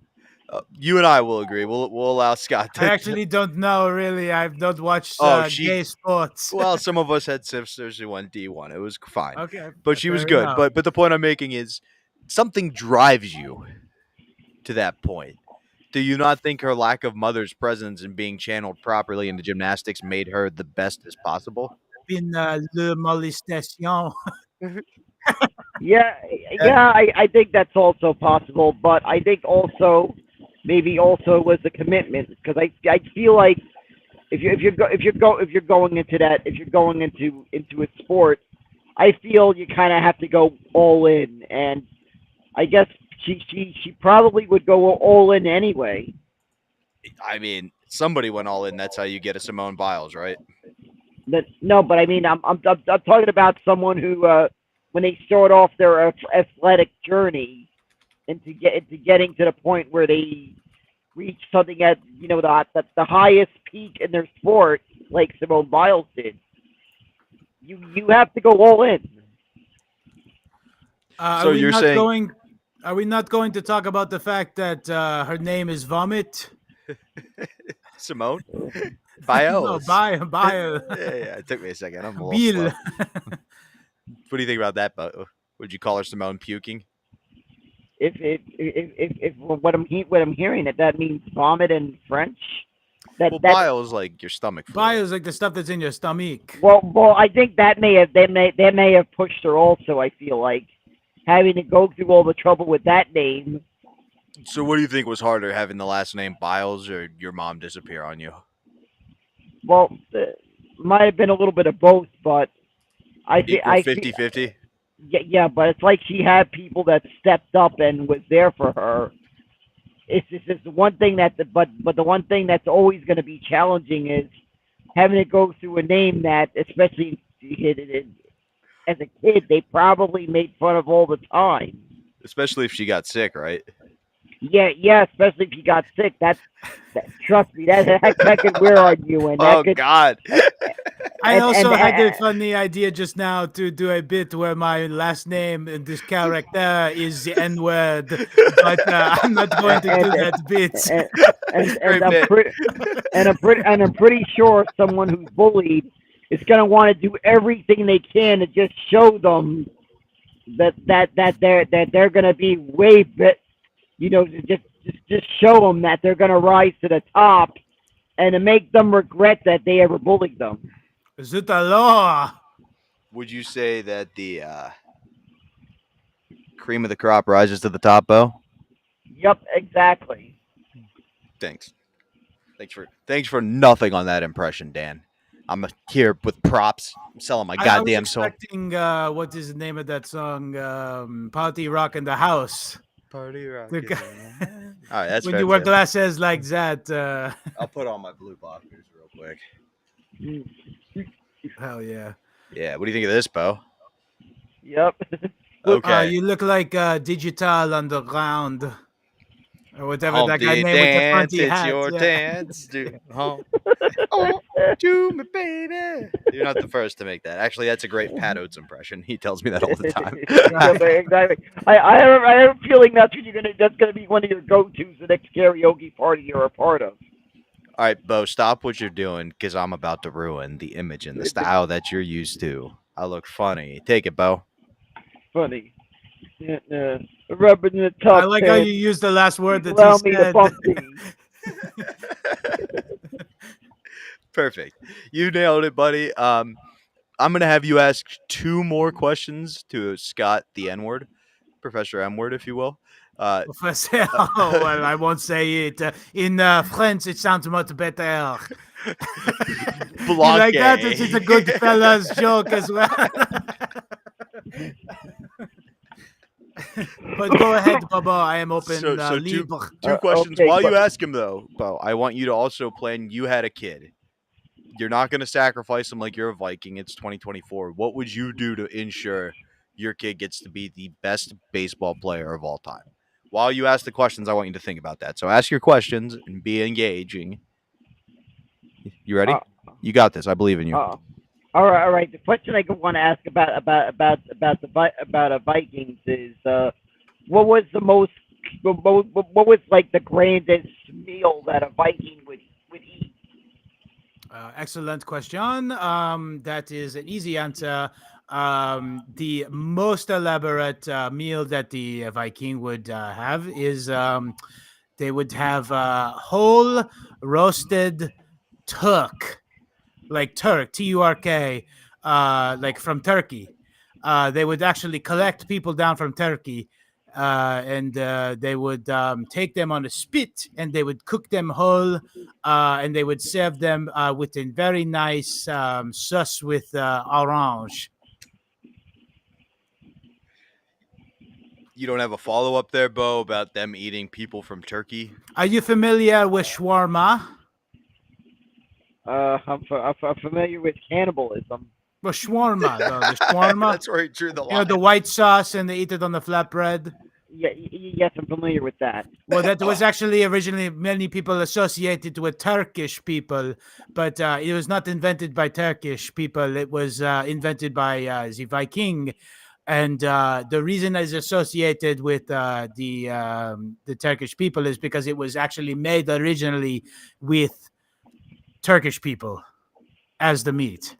You and I will agree. We'll allow Scott to. I actually don't know, really. I don't watch gay sports. Well, some of us had sisters who went D1. It was fine. Okay. But she was fair good. enough. But the point I'm making is something drives you to that point. Do you not think her lack of mother's presence and being channeled properly into gymnastics made her the best as possible? In le molestation. Yeah, I think that's also possible, but I think also maybe also was the commitment because I feel like if you're going into that if you're going into a sport, I feel you kind of have to go all in, and I guess she probably would go all in anyway. I mean, somebody went all in. That's how you get a Simone Biles, right? No, but I mean I'm talking about someone who when they start off their athletic journey into getting to the point where they reach something at the highest peak in their sport, like Simone Biles did. You have to go all in. So you're saying Are we not going to talk about the fact that her name is Vomit? Simone Biles? No, Biles. Yeah, it took me a second. I'm a little Bill. slow. What do you think about that, Bo? Would you call her Simone puking? If what I'm hearing that means vomit in French. Bile is like your stomach fluid. Bile is like the stuff that's in your stomach. Well, I think that may have pushed her also. I feel like having to go through all the trouble with that name. So what do you think was harder, having the last name Biles or your mom disappear on you? Well, might have been a little bit of both, but I think 50-50. Yeah, but it's like she had people that stepped up and was there for her. It's just the one thing but the one thing that's always going to be challenging is having to go through a name that, especially as a kid, they probably made fun of all the time. Especially if she got sick, right? Yeah, especially if you got sick. Trust me, that could wear on you. And God. I also had the funny idea just now to do a bit where my last name in this character is the N-word, but I'm not going to do that bit. I'm pretty sure someone who's bullied is going to want to do everything they can to just show them that they're going to be way better. Just show them that they're going to rise to the top, and to make them regret that they ever bullied them. Is it a law? Would you say that the cream of the crop rises to the top, Bo? Yep, exactly. Thanks for nothing on that impression, Dan. I'm here with props. I'm selling my goddamn soul. I was expecting, what is the name of that song? Party Rock in the House. Party Rock. All right, that's when you wear glasses like that. I'll put on my blue blockers real quick. Hell yeah. Yeah, what do you think of this, Bo? Yep. Okay. You look like Digital Underground. Or whatever that guy named with the funky hat. It's your dance. Dude. Oh, to me, baby. You're not the first to make that. Actually, that's a great Pat Oates impression. He tells me that all the time. Exactly. I have a feeling that's gonna be one of your go-tos the next karaoke party you're a part of. All right, Bo, stop what you're doing because I'm about to ruin the image and the style that you're used to. I look funny. Take it, Bo. Funny. Rubbing the top. I like how you use the last word that Allow he me said. to Perfect. You nailed it, buddy. I'm going to have you ask 2 more questions to Scott the N-word, Professor M-word, if you will. Professor, well, I won't say it. In French, it sounds much better. You like that? This is a good fella's joke as well. But go ahead, Bobo. I am open. So 2 questions. Okay, While you ask him, though, Bo, I want you to also plan you had a kid. You're not going to sacrifice him like you're a Viking. It's 2024. What would you do to ensure your kid gets to be the best baseball player of all time? While you ask the questions, I want you to think about that. So ask your questions and be engaging. You ready? You got this. I believe in you. All right. The question I want to ask about Vikings is, what was the most what was like the grandest meal that a Viking would eat? Excellent question. That is an easy answer. The most elaborate meal that the Viking would have is they would have whole roasted turk, like Turk, Turk, like from Turkey. They would actually collect people down from Turkey, and they would take them on a spit, and they would cook them whole, and they would serve them with a very nice sauce with orange. You don't have a follow up there, Bo, about them eating people from Turkey? Are you familiar with shawarma? I'm familiar with cannibalism. Well, shawarma, though. The shawarma. That's where he drew the You know, line. the white sauce, and they eat it on the flatbread. Yeah, yes, I'm familiar with that. Well, that was actually originally many people associated with Turkish people, but it was not invented by Turkish people. It was invented by the Viking, and the reason it's associated with the Turkish people is because it was actually made originally with Turkish people as the meat.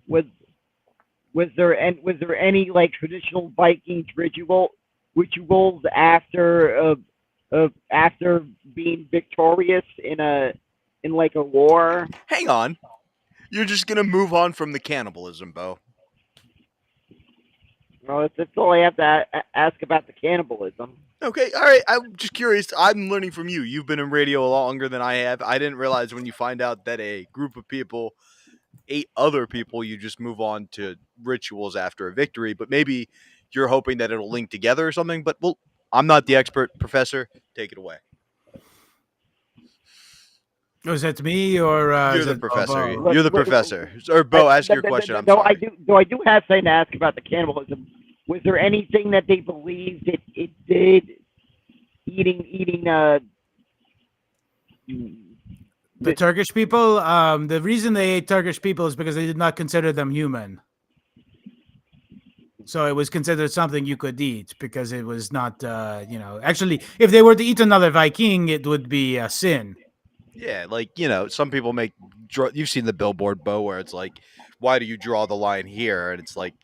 Was there any like traditional Vikings rituals after after being victorious in like a war? Hang on. You're just going to move on from the cannibalism, Bo. Well, that's all I have to ask about the cannibalism. Okay, all right. I'm just curious. I'm learning from you. You've been in radio a lot longer than I have. I didn't realize when you find out that a group of people ate other people, you just move on to rituals after a victory. But maybe you're hoping that it'll link together or something. But well, I'm not the expert. Professor, take it away. Was that me or You're is the it professor. Bobo? You're the professor. Or Bo, ask your question. I'm No, sorry. I do have something to ask about the cannibalism. Was there anything that they believed it did eating The Turkish people, the reason they ate Turkish people is because they did not consider them human. So it was considered something you could eat because it was not, actually, if they were to eat another Viking, it would be a sin. Yeah, like, some people you've seen the billboard, Bo, where it's like, why do you draw the line here? And it's like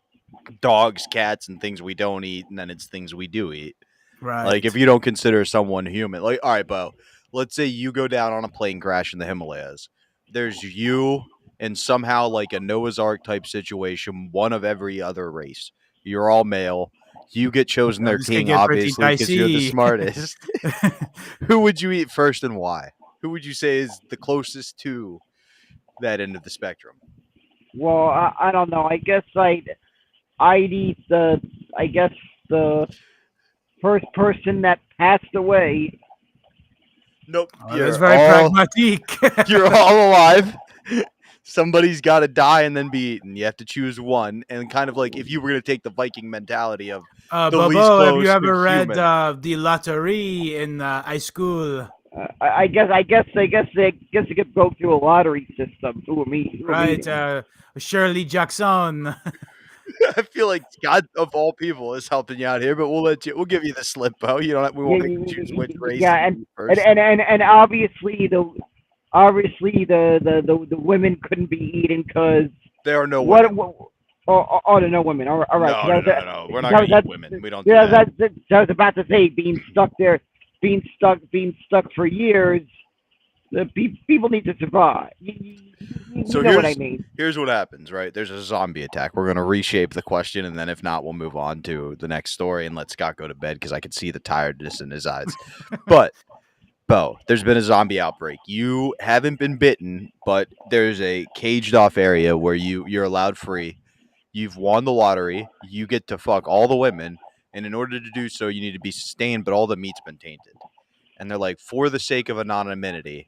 dogs, cats, and things we don't eat, and then it's things we do eat. Right. Like, if you don't consider someone human, like, all right, Bo, let's say you go down on a plane crash in the Himalayas. There's you and somehow like a Noah's Ark type situation, one of every other race. You're all male. You get chosen their This could king, get pretty obviously, because you're the dicey. smartest. Who would you eat first and why? Who would you say is the closest to that end of the spectrum? Well, I don't know. I guess I'd eat the first person that passed away. Nope. Oh, that's very pragmatic. You're all alive. Somebody's got to die and then be eaten. You have to choose one. And kind of like if you were going to take the Viking mentality of the least Bobo, close have you to ever read human. The Lottery in high school? I guess they could go through a lottery system. Who are me? Right, Shirley Jackson. I feel like God of all people is helping you out here, but we'll give you the slip, Bo. We won't make you choose which race. Yeah, and obviously the women couldn't be eaten because there are no women. Oh, there are no women. All right. No. We're not going to eat women. We don't do that. I was about to say being stuck for years. The people need to survive. You know what I mean. Here's what happens, right? There's a zombie attack. We're going to reshape the question, and then if not, we'll move on to the next story and let Scott go to bed because I can see the tiredness in his eyes. But, Bo, there's been a zombie outbreak. You haven't been bitten, but there's a caged-off area where you're allowed free. You've won the lottery. You get to fuck all the women, and in order to do so, you need to be sustained, but all the meat's been tainted. And they're like, for the sake of anonymity,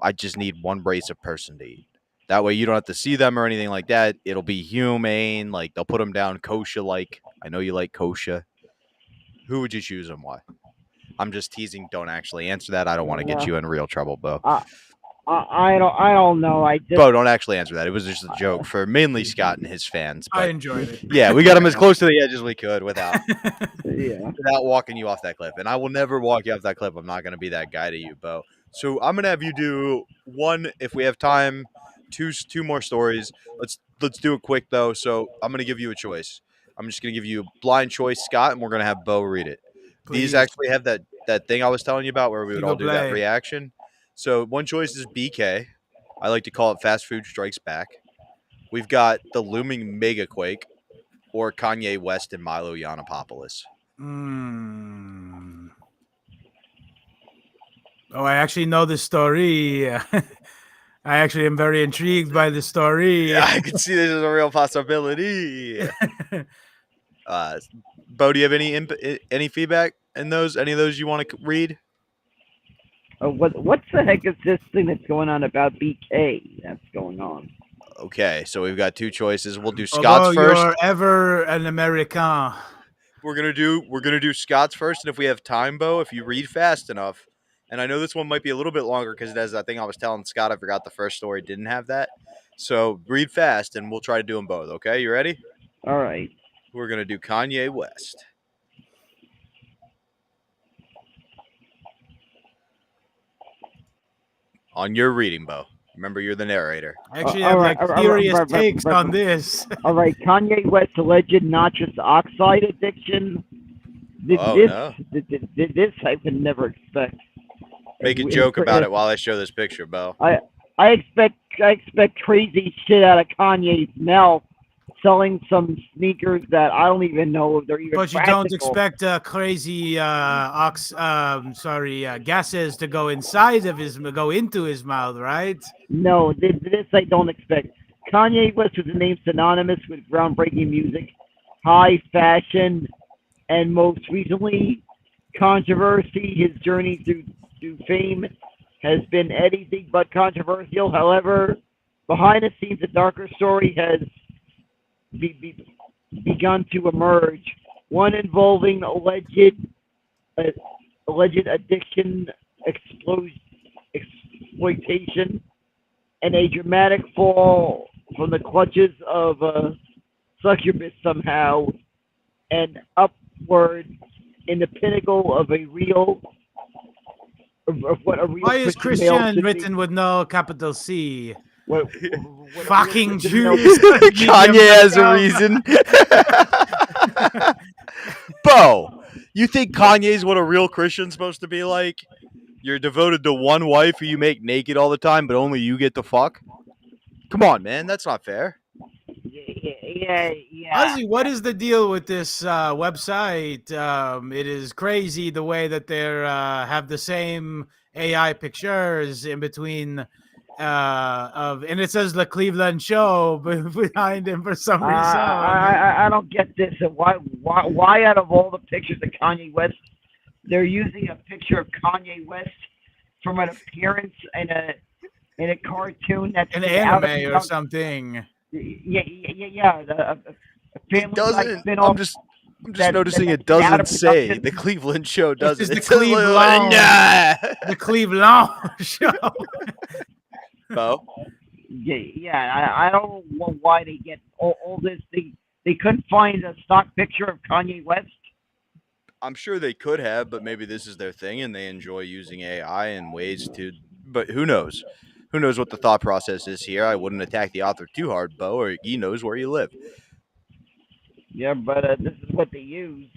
I just need one race of person to eat. That way you don't have to see them or anything like that. It'll be humane. Like, they'll put them down kosher-like. I know you like kosher. Who would you choose and why? I'm just teasing. Don't actually answer that. I don't want to get you in real trouble, Bo. I don't know. I just Bo, don't actually answer that. It was just a joke for mainly Scott and his fans. I But enjoyed it. yeah, we got him as close to the edge as we could without yeah. without walking you off that cliff. And I will never walk you off that cliff. I'm not going to be that guy to you, Bo. So I'm going to have you do one if we have time, two more stories. Let's do it quick though. So I'm going to give you a choice. I'm just going to give you a blind choice, Scott, and we're going to have Bo read it. Please. These actually have that thing I was telling you about where we would You all go do that play. reaction. So one choice is BK. I like to call it Fast Food Strikes Back. We've got the looming mega quake, or Kanye West and Milo Yiannopoulos. Oh, I actually know the story. I actually am very intrigued by the story. Yeah, I can see this as a real possibility. Bo, do you have any feedback in those? Any of those you want to read? What's the heck is this thing that's going on about BK? That's going on. Okay, so we've got two choices. We'll do Scott's Although first. you're ever an American. We're gonna do Scott's first, and if we have time, Bo, if you read fast enough, and I know this one might be a little bit longer because it has that thing I was telling Scott. I forgot the first story didn't have that. So read fast, and we'll try to do them both. Okay, you ready? All right. We're gonna do Kanye West. On your reading, Bo. Remember, you're the narrator. I actually all have right, serious right, takes right. on this. All right. Kanye West alleged nitrous oxide addiction. This I would never expect. Make a joke about it while I show this picture, Bo. I expect crazy shit out of Kanye's mouth, selling some sneakers that I don't even know if they're even. But you practical. don't expect crazy gases to go into his mouth, right? No, this I don't expect. Kanye West was a name synonymous with groundbreaking music, high fashion, and most recently, controversy. His journey through fame has been anything but controversial. However, behind the scenes, a darker story has begun to emerge. One involving alleged addiction, exploitation, and a dramatic fall from the clutches of succubus somehow, and upward in the pinnacle of a real. Why is Christian written with no capital C? What Fucking Jews. Kanye has a reason. Bo, you think Kanye's what a real Christian's supposed to be like? You're devoted to one wife who you make naked all the time, but only you get to fuck? Come on, man. That's not fair. Yeah. Honestly, what is the deal with this website? It is crazy the way that they have the same AI pictures in between and it says the Cleveland Show behind him for some reason. I don't get this. Why out of all the pictures of Kanye West, they're using a picture of Kanye West from an appearance in a cartoon that's an anime or something. Yeah. A family doesn't. Like I'm just noticing it doesn't say the Cleveland Show. Does it? The Cleveland. The Cleveland Show. Bo? Yeah. I don't know why they get all this. They couldn't find a stock picture of Kanye West. I'm sure they could have, but maybe this is their thing and they enjoy using AI in ways to. But who knows? Who knows what the thought process is here? I wouldn't attack the author too hard, Bo, or he knows where you live. Yeah, but this is what they use.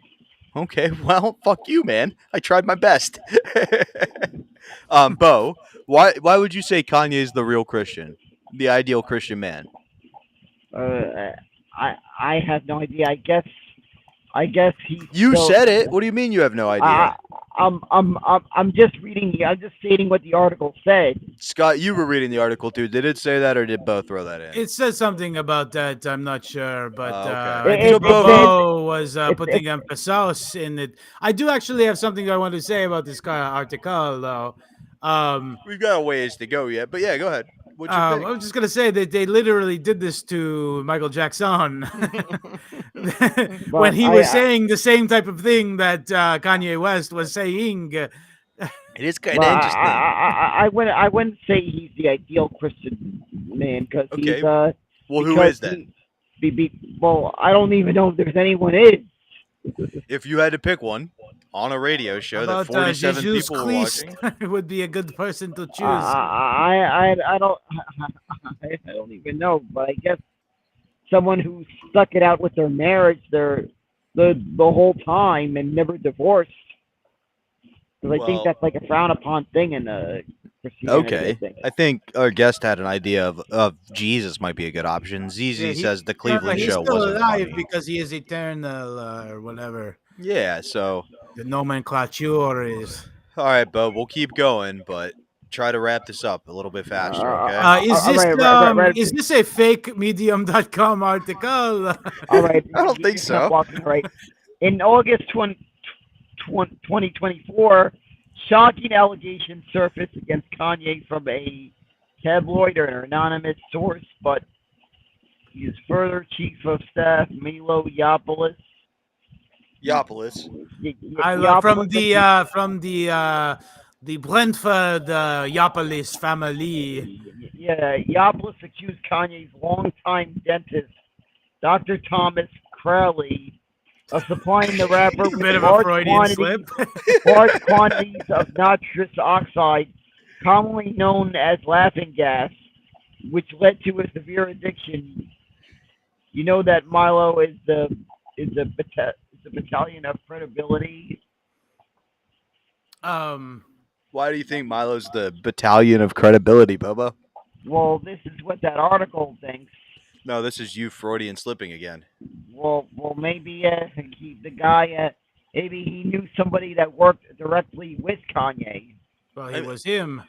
Okay, well, fuck you, man. I tried my best. Bo, why would you say Kanye is the real Christian, the ideal Christian man? I have no idea. I guess he. You said it. What do you mean you have no idea? I'm just reading. I'm just stating what the article said. Scott, you were reading the article too. Did it say that, or did Bo throw that in? It says something about that. I'm not sure, but okay. I think Bobo was putting emphasis in it. I do actually have something I want to say about this article, though. We've got a ways to go yet, but yeah, go ahead. I was just gonna say that they literally did this to Michael Jackson when he was saying the same type of thing that Kanye West was saying. It is kind of Well, interesting. I wouldn't say he's the ideal Christian man because Okay. he's Well, who because is then? well, I don't even know if there's anyone is. If you had to pick one on a radio show that About 47 Jesus people were Christ watching, would be a good person to choose. I don't I don't even know, but I guess someone who stuck it out with their marriage the whole time and never divorced. Because I think Well, that's like a frowned upon thing in Christianity. okay. I think our guest had an idea of Jesus might be a good option. ZZ says the Cleveland he's show still wasn't alive funny. because he is eternal or whatever. Yeah, so The nomenclature is. all right, Bo, we'll keep going, but try to wrap this up a little bit faster, okay? Is this a fake medium.com article? All right. I don't think so. Walking, right. In August 2024, shocking allegations surfaced against Kanye from a tabloid or an anonymous source, but his further chief of staff, Milo Yiannopoulos. From the Brentford Yiannopoulos family. Yeah, Yiannopoulos accused Kanye's longtime dentist, Dr. Thomas Crowley, of supplying the rapper with Bit of a Freudian slip. large quantities of nitrous oxide, commonly known as laughing gas, which led to a severe addiction. You know that Milo is the battalion of credibility. Why do you think Milo's the battalion of credibility, Bobo? Well, this is what that article thinks. No, this is you Freudian slipping again. Well, maybe the guy, maybe he knew somebody that worked directly with Kanye. Well, it was him.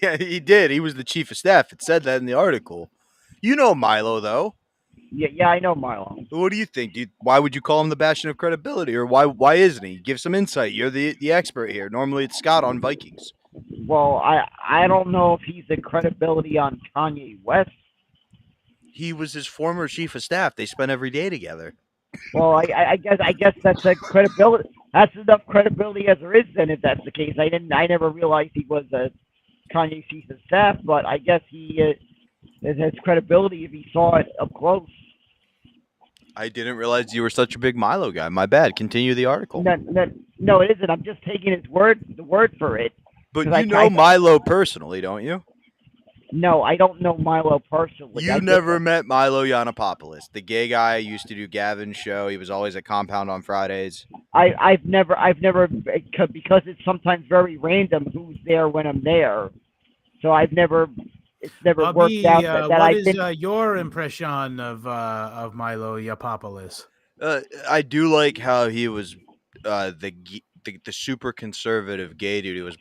Yeah, he did. He was the chief of staff. It said that in the article. You know Milo, though. Yeah, I know Milo. What do you think? Why would you call him the bastion of credibility, or why isn't he? Give some insight. You're the expert here. Normally, it's Scott on Vikings. Well, I don't know if he's a credibility on Kanye West. He was his former chief of staff. They spent every day together. Well, I guess that's a credibility. That's enough credibility as there is. Then, if that's the case, I never realized he was a Kanye chief of staff, but I guess he has credibility if he saw it up close. I didn't realize you were such a big Milo guy. My bad. Continue the article. No, it isn't. I'm just taking the word for it. But you know Milo personally, don't you? No, I don't know Milo personally. You never met Milo Yiannopoulos, the gay guy who used to do Gavin's show. He was always at Compound on Fridays. I've never, because it's sometimes very random who's there when I'm there. So it's never worked out that what I've been. What is your impression of Milo Yiannopoulos? I do like how he was the super conservative gay dude who was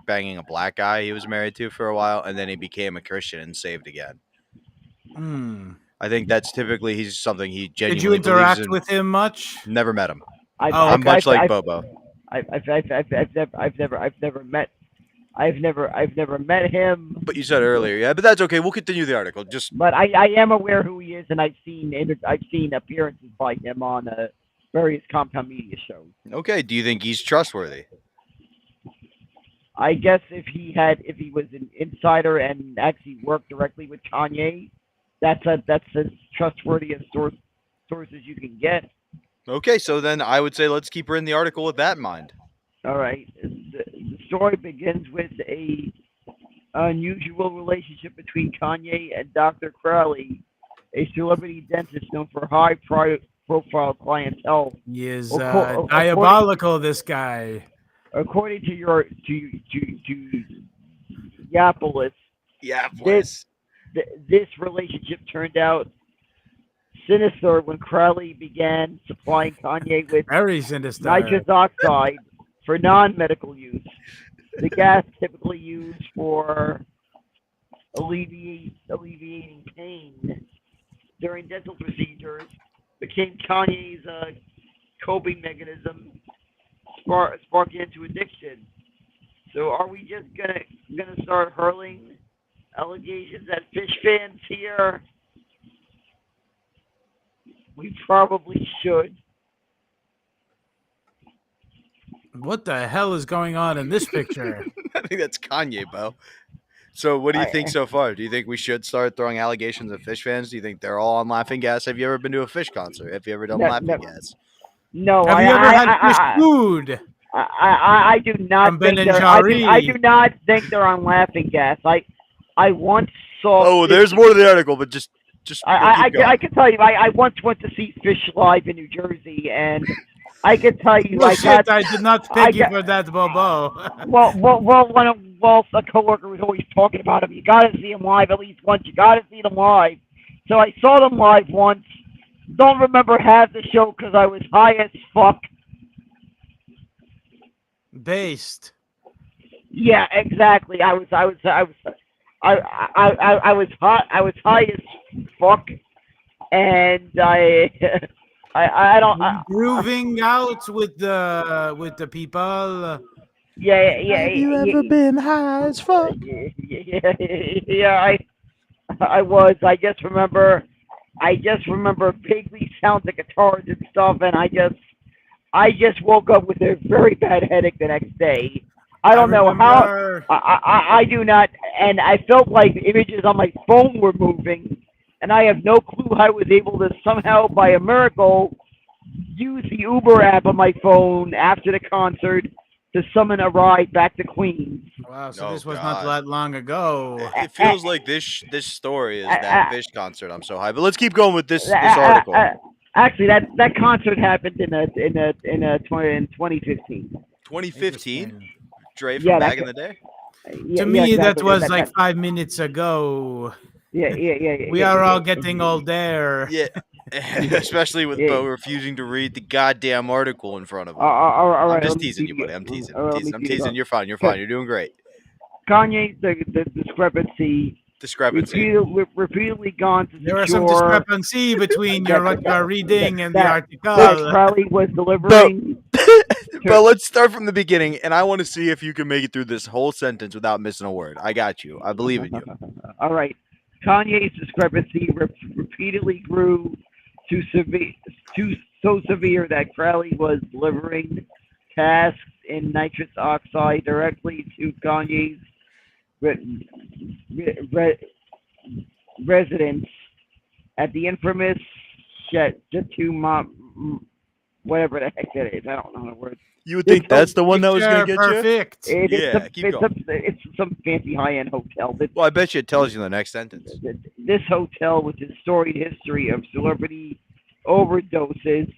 banging a black guy he was married to for a while, and then he became a Christian and saved again. I think that's typically he's something he genuinely. Did you interact with him much? Never met him. I'm much like Bobo. I've never met him. But you said earlier, yeah. But that's okay. We'll continue the article. But I am aware who he is, and I've seen appearances by him on various Compound Media shows. Okay. Do you think he's trustworthy? I guess if he was an insider and actually worked directly with Kanye, that's as trustworthy a source as you can get. Okay, so then I would say let's keep her in the article with that in mind. All right. The story begins with a unusual relationship between Kanye and Dr. Crowley, a celebrity dentist known for high-profile clientele. He is diabolical, this guy. According to Yiannopoulos, this relationship turned out sinister when Crowley began supplying Kanye with very sinister nitrous oxide for non-medical use. The gas typically used for alleviating pain during dental procedures became Kanye's coping mechanism, sparking into addiction. So are we just gonna start hurling allegations at fish fans here? We probably should. What the hell is going on in this picture? I think that's Kanye, Bo. So what do you think so far? Do you think we should start throwing allegations at Fish fans? Do you think they're all on laughing gas? Have you ever been to a Fish concert? Have you ever done No, laughing no. gas? No, Have you ever had fish food I do not from Ben think and they're. I do Jerry? not think they're on laughing gas. I once saw. Oh, Fish- there's more to the article, but just I keep going. can tell you. I once went to see Fish live in New Jersey, and I can tell you. No I shit, got. I did not I peg you got- for that, Bobo. A coworker was always talking about him. You got to see him live at least once. You got to see them live. So I saw them live once. Don't remember half the show because I was high as fuck. Based. Yeah, exactly. I was high as fuck, and I don't. Grooving out with the people. Yeah. been high as fuck? Yeah, I was. I just remember vaguely sounds of guitars and stuff, and I just woke up with a very bad headache the next day. I don't know how. remember- I do not, and I felt like the images on my phone were moving, and I have no clue how I was able to somehow, by a miracle, use the Uber app on my phone after the concert to summon a ride back to Queens. Wow, so Oh, this was God. not that long ago. It feels like this story is that Fish concert. I'm so high, but let's keep going with this article. Actually, that concert happened in 2015. 2015, Dre from Yeah, back in the day. Yeah, To me, that exactly. was like 5 minutes ago. Yeah. We are all getting older. Yeah, especially with Bo refusing to read the goddamn article in front of him. All right, I'm just let me teasing see you, buddy. I'm teasing. all right, let me I'm see teasing. it. You're fine. You're fine. You're doing great. Kanye, the discrepancy. Repeatedly gone to There is some secure discrepancy between what you are reading and the that article. Crowley was delivering. But let's start from the beginning, and I want to see if you can make it through this whole sentence without missing a word. I got you. I believe in you. All right. Kanye's discrepancy repeatedly grew so severe that Crowley was delivering tasks in nitrous oxide directly to Kanye's residence at the infamous Jatu whatever the heck that is. I don't know the word. You would think that's the one that was going to get Perfect. It's some fancy high-end hotel. Well, I bet you it tells you in the next sentence. This hotel, with its storied history of celebrity overdoses,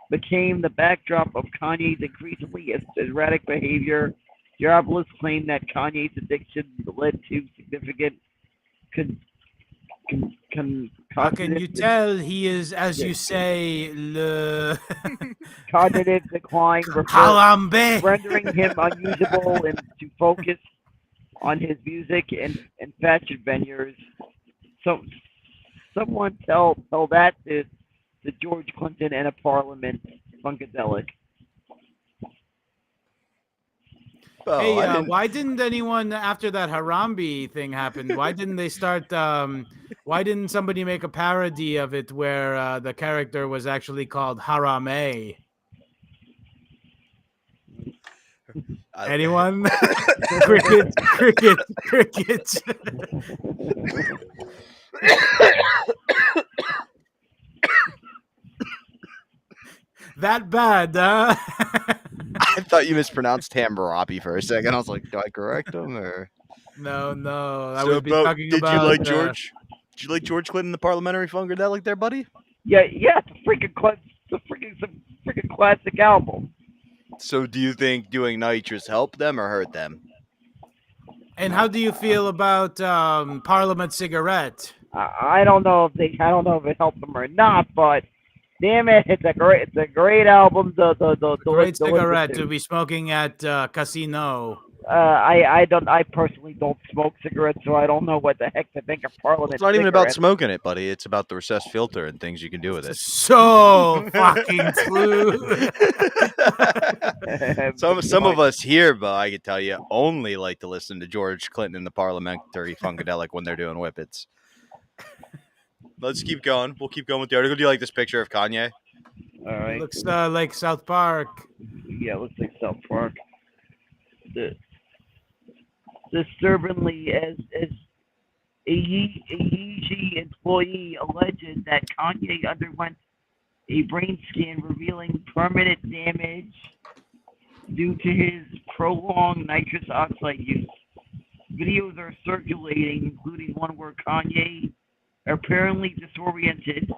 became the backdrop of Kanye's increasingly erratic behavior. Journalists claim that Kanye's addiction led to significant How can you tell he is, as you say, le cognitive decline, Harambe? rendering him unusable and to focus on his music and fashion venues. So, someone tell that to George Clinton and a Parliament Funkadelic. Oh, Hey, I didn't- why didn't anyone after that Harambe thing happened? Why didn't they start? Why didn't somebody make a parody of it where the character was actually called Harame? Anyone? Crickets. That bad, huh? I thought you mispronounced Hammurabi for a second. I was like, do I correct him or? No. I So, would be Bo, talking did about. you like George? Did you like George Clinton, the parliamentary funkadelic there, buddy? Yeah, it's a freaking classic album. So, do you think doing Nitrous helped them or hurt them? And how do you feel about Parliament Cigarette? I don't know if it helped them or not, but damn it, it's a great album. The Great cigarette to be smoking at casino. I personally don't smoke cigarettes, so I don't know what the heck to think of Parliament. It's not even about cigarettes. smoking it, buddy. It's about the recessed filter and things you can do with it. So fucking true. Some of us here, but I can tell you, only like to listen to George Clinton and the parliamentary funkadelic when they're doing whippets. Let's keep going. We'll keep going with the article. Do you like this picture of Kanye? All right. It looks like South Park. Yeah, it looks like South Park. Disturbingly, as a Yeezy employee alleged that Kanye underwent a brain scan revealing permanent damage due to his prolonged nitrous oxide use. Videos are circulating, including one where Kanye, apparently disoriented,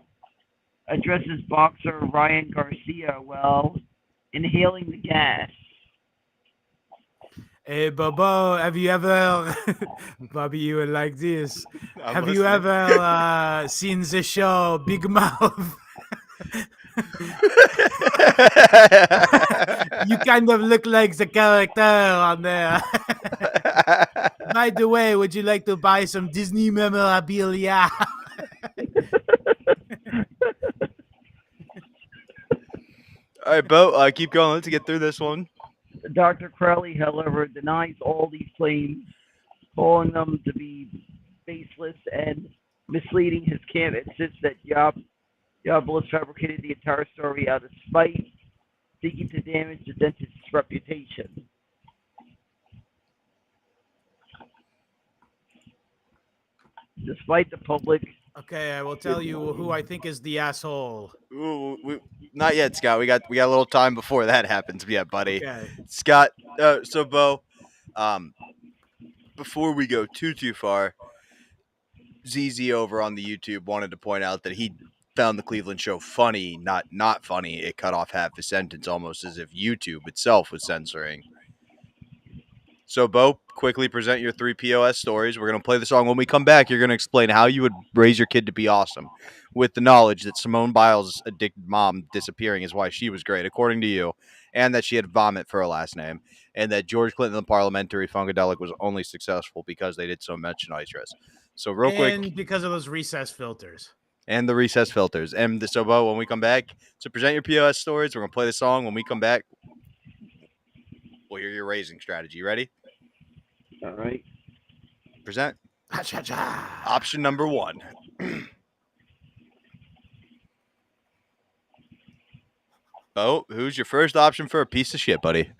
addresses boxer Ryan Garcia while inhaling the gas. Hey, Bobo, have you ever, Bobby, you would like this. I'm Have you listening. ever seen the show Big Mouth? You kind of look like the character on there. By the way, would you like to buy some Disney memorabilia? All right, Bo, keep going. Let's get through this one. Dr. Crowley, however, denies all these claims, calling them to be baseless and misleading. His camp insists that Diabolos fabricated the entire story out of spite, seeking to damage the dentist's reputation. Despite the public, Okay, I will tell you who I think is the asshole. Ooh, not yet, Scott. We got a little time before that happens. Yeah, buddy. Okay. Scott. So Bo, before we go too far, ZZ over on the YouTube wanted to point out that he found the Cleveland show funny, not funny. It cut off half a sentence, almost as if YouTube itself was censoring. So, Bo, quickly present your 3 P.O.S. stories. We're going to play the song. When we come back, you're going to explain how you would raise your kid to be awesome, with the knowledge that Simone Biles' addicted mom disappearing is why she was great, according to you, and that she had vomit for her last name, and that George Clinton, the parliamentary funkadelic, was only successful because they did so much nitrous. So, real quick. And because of those recess filters. And the recess filters. And so, Bo, when we come back, so present your POS stories. We're going to play the song. When we come back, we'll hear your raising strategy. Ready? all right. Present. Ha-cha-cha. Option number 1. Bo, who's your first option for a piece of shit, buddy?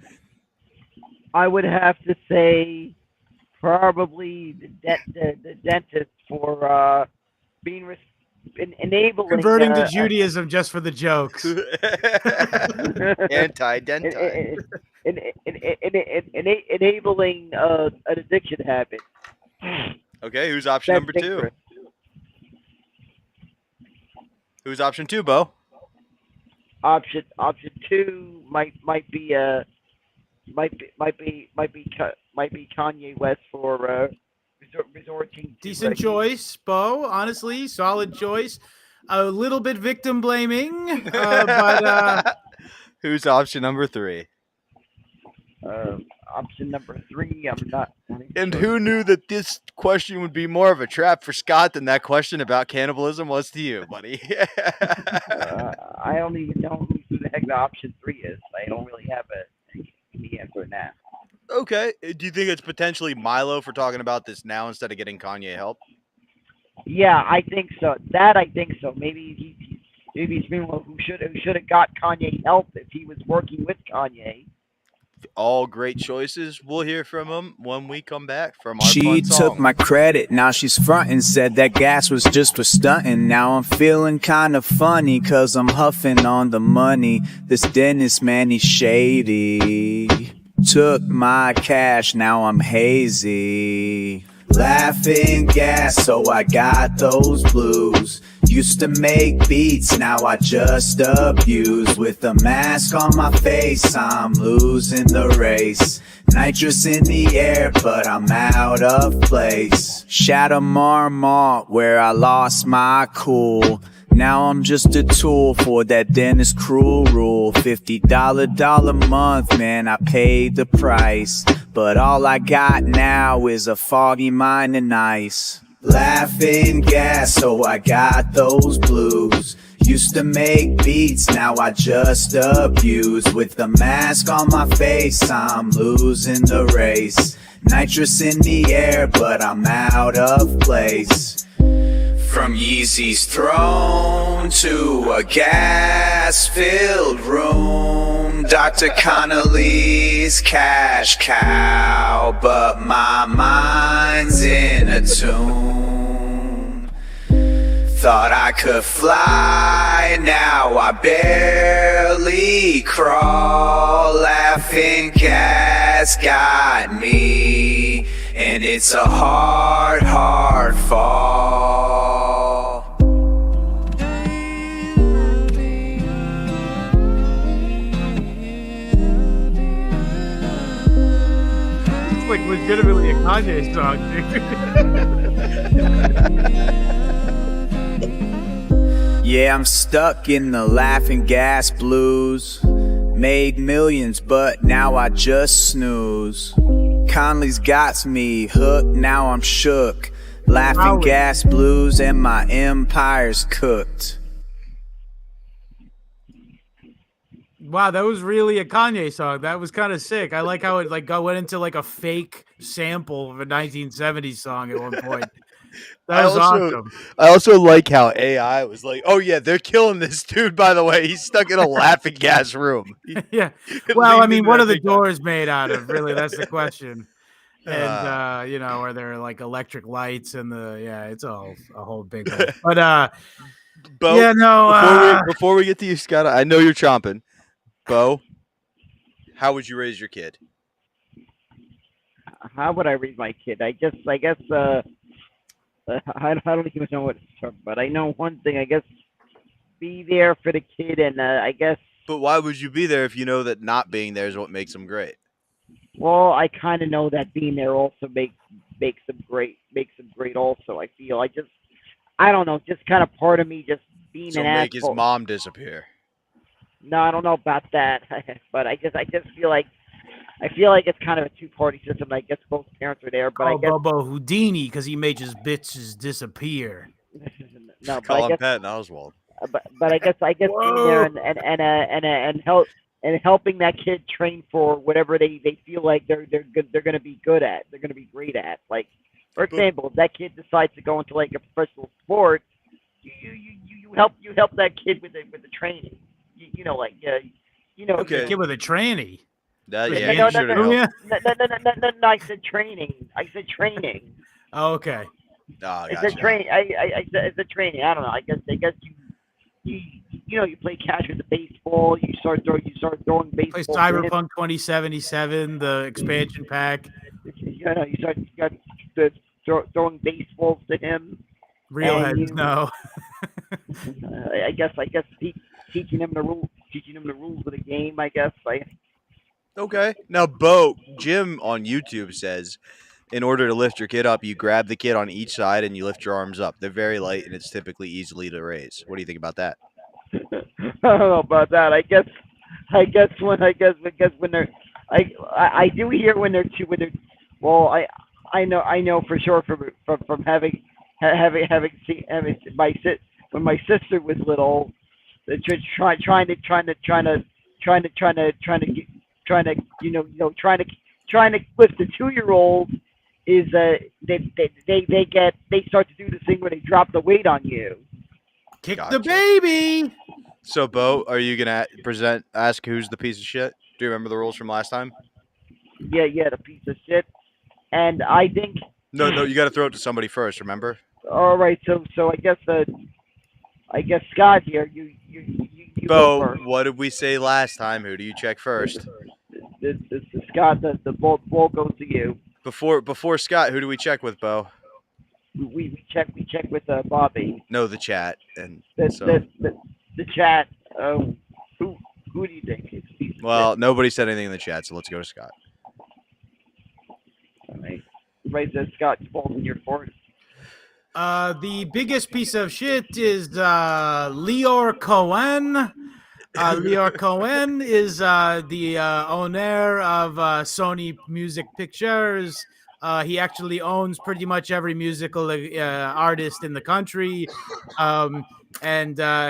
I would have to say probably the dentist for being enabling Converting to Judaism just for the jokes. Anti-dentine. enabling an addiction habit. Okay, who's option That's number 2? dangerous. Who's option 2, Bo? Option 2 might be Kanye West for resorting to Decent choice, Bo. Honestly, solid choice. A little bit victim blaming, but Who's option number 3? option number 3. I'm not. And who knew that this question would be more of a trap for Scott than that question about cannibalism was to you, buddy? I don't even know who the heck the option 3 is. I don't really have the answer now. Okay. Do you think it's potentially Milo for talking about this now instead of getting Kanye help? Yeah, I think so. I think so. Maybe he's been who should have got Kanye help if he was working with Kanye. All great choices. We'll hear from him when we come back from our She fun took song. my credit, now she's frontin', said that gas was just for stuntin'. Now I'm feeling kinda funny, cause I'm huffing on the money. This dentist man, he's shady. Took my cash, now I'm hazy. Laughing gas, so I got those blues. Used to make beats, now I just abuse. With a mask on my face, I'm losing the race. Nitrous in the air, but I'm out of place. Shadow Marmont, where I lost my cool. Now I'm just a tool for that dentist cruel rule. $50 month, man, I paid the price. But all I got now is a foggy mind and ice. Laughing gas, so I got those blues. Used to make beats, now I just abuse. With the mask on my face, I'm losing the race. Nitrous in the air, but I'm out of place. From From Yeezy's throne to a gas-filled room, Dr. Connolly's cash cow, but my mind's in a tomb. Thought I could fly, now I barely crawl. Laughing gas got me, and it's a hard, hard fall. It's like legitimately a Kanye song, dude. Yeah, I'm stuck in the laughing gas blues. Made millions, but now I just snooze. Conley's got me hooked, now I'm shook. Laughing gas blues and my empire's cooked. Wow, that was really a Kanye song. That was kind of sick. I like how it went into like a fake sample of a 1970s song at one point. That was awesome. I also like how AI was like, "Oh yeah, they're killing this dude. By the way, he's stuck in a laughing gas room." Yeah. Well, I mean, what are the doors made out of? Really, that's the question. And are there like electric lights and it's all a whole big one. But Bo, yeah, no. Before we get to you, Scott, I know you're chomping. Bo, how would you raise your kid? How would I raise my kid? I guess. I don't even know what to talk about. I know one thing. I guess be there for the kid, and I guess. But why would you be there if you know that not being there is what makes them great? Well, I kind of know that being there also makes them great. Makes them great. Also, I feel. I don't know. Just kind of part of me just being an asshole. So make his mom disappear. No, I don't know about that. But I just feel like. I feel like it's kind of a two-party system. I guess both parents are there, but I guess Bobo Houdini because he made his bitches disappear. No, Call him Patton Oswalt. But I guess being there and helping that kid train for whatever they feel like they're going to be good at. They're going to be great at. Like, for example, if that kid decides to go into like a professional sport, you help that kid with the training. Okay. Kid with a tranny. No, I said training. Oh, okay. Oh, it's a training. It's a training. I don't know. I guess you play catch with the baseball. You start throwing baseball. Play Cyberpunk 2077, the expansion pack. You start throwing baseballs to him. Real heads, no. I guess teaching him the rules of the game. I guess. Okay. Now, Bo, Jim on YouTube says, in order to lift your kid up, you grab the kid on each side and you lift your arms up. They're very light and it's typically easily to raise. What do you think about that? I don't know about that. I guess when they're, I do hear when they're well, I know for sure from having seen when my sister was little, trying to lift the 2-year-old is they start to do this thing where they drop the weight on you. Kick the baby. So, Bo, are you gonna ask who's the piece of shit? Do you remember the rules from last time? Yeah, the piece of shit. And I think no, you got to throw it to somebody first. Remember? All right, so I guess Scott here. You Bo, go first. what did we say last time? Who do you check first? This is Scott. The ball goes to you. Before Scott, who do we check with, Bo? We check with Bobby. No, the chat and the chat. Who do you think? Well, nobody said anything in the chat, so let's go to Scott. All right. Right, says Scott falls in your court. The biggest piece of shit is Lior Cohen. Lior Cohen is the owner of Sony Music Pictures. He actually owns pretty much every musical artist in the country. And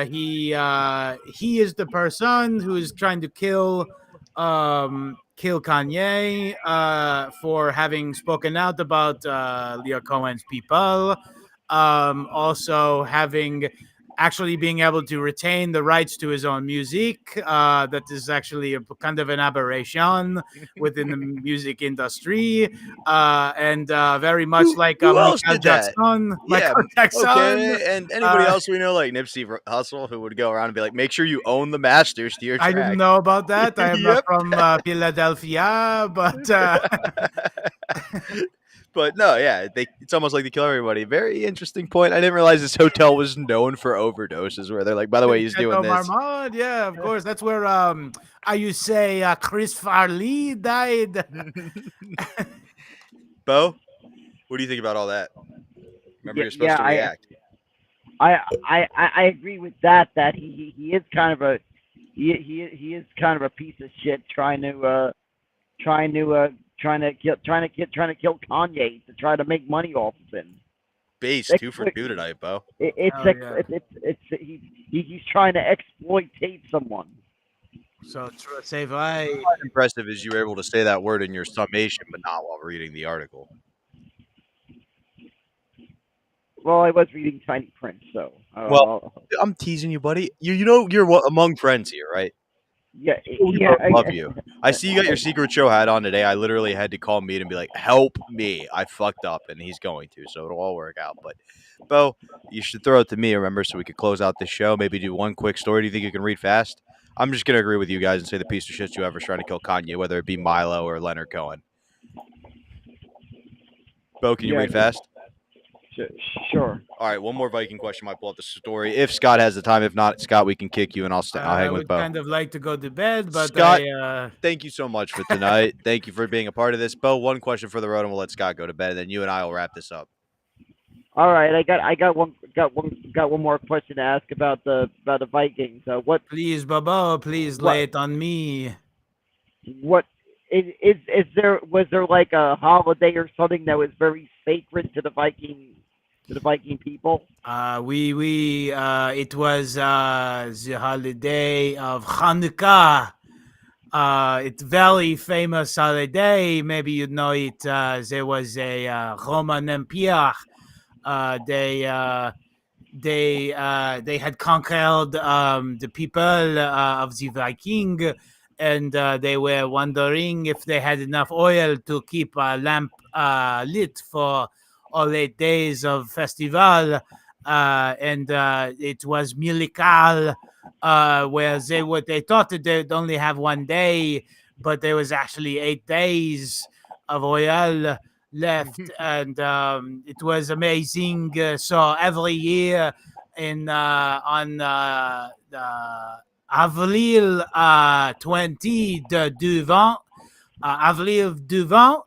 he is the person who is trying to kill Kanye for having spoken out about Lior Cohen's people. Also actually being able to retain the rights to his own music. That is actually a kind of an aberration within the music industry. And very much like Who else Michael did that? Jackson. Yeah, Michael Jackson. okay. And anybody Uh, else we know, like Nipsey Hussle, who would go around and be like, make sure you own the masters to your I track. didn't know about that. I am not Yep. from Philadelphia, but But no, yeah, it's almost like they kill everybody. Very interesting point. I didn't realize this hotel was known for overdoses, where they're like, by the way, he's doing this. Marmont, yeah, of course. That's where you say Chris Farley died. Bo, what do you think about all that? Remember, you're supposed to I react. agree with that. That he is kind of a he is kind of a piece of shit trying to kill Kanye to try to make money off of him. Base 2 for 2 tonight, Bo. He's trying to exploitate someone. So c'est vrai. What's impressive is you were able to say that word in your summation, but not while reading the article. Well, I was reading Tiny Print, so. I'm teasing you, buddy. You know you're among friends here, right? Yeah, I love you. I see you got your secret show hat on today. I literally had to call Mead and be like, help me. I fucked up, and he's going to, so it'll all work out. But, Bo, you should throw it to me, remember, so we could close out this show. Maybe do one quick story. Do you think you can read fast? I'm just going to agree with you guys and say the piece of shit you ever trying to kill Kanye, whether it be Milo or Leonard Cohen. Bo, can you read fast? Sure. All right, one more Viking question might pull up the story. If Scott has the time, if not, Scott, we can kick you, and I'll hang with Bo. I would kind of like to go to bed, but Scott, thank you so much for tonight. Thank you for being a part of this. Bo, one question for the road, and we'll let Scott go to bed, and then you and I will wrap this up. All right, I got one more question to ask about the Vikings. Please, Bobo, please lay it on me. What was there like a holiday or something that was very sacred to the Viking people? It was the holiday of Hanukkah. It's very famous holiday. Maybe you know it. There was a Roman Empire. They had conquered the people of the Viking, and they were wondering if they had enough oil to keep a lamp lit for all 8 days of festival. And it was Milical, where they thought that they'd only have 1 day, but there was actually 8 days of oil left, and it was amazing. So every year on Avril 20 du Vent, Avril du Vent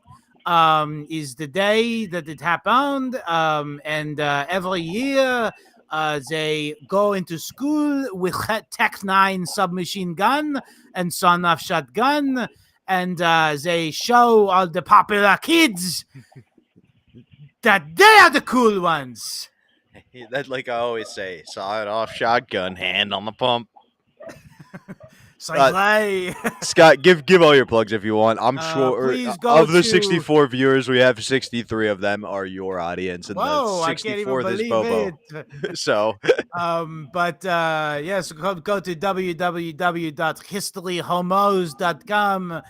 is the day that it happened, and every year they go into school with Tech-9 submachine gun and son-of shotgun, and they show all the popular kids that they are the cool ones. That's like I always say, sawed-off shotgun, hand on the pump. Scott, give all your plugs if you want. I'm sure of the 64 viewers we have, 63 of them are your audience, and the 64th is Bobo. So, yes, go to www.HistoryHomos.com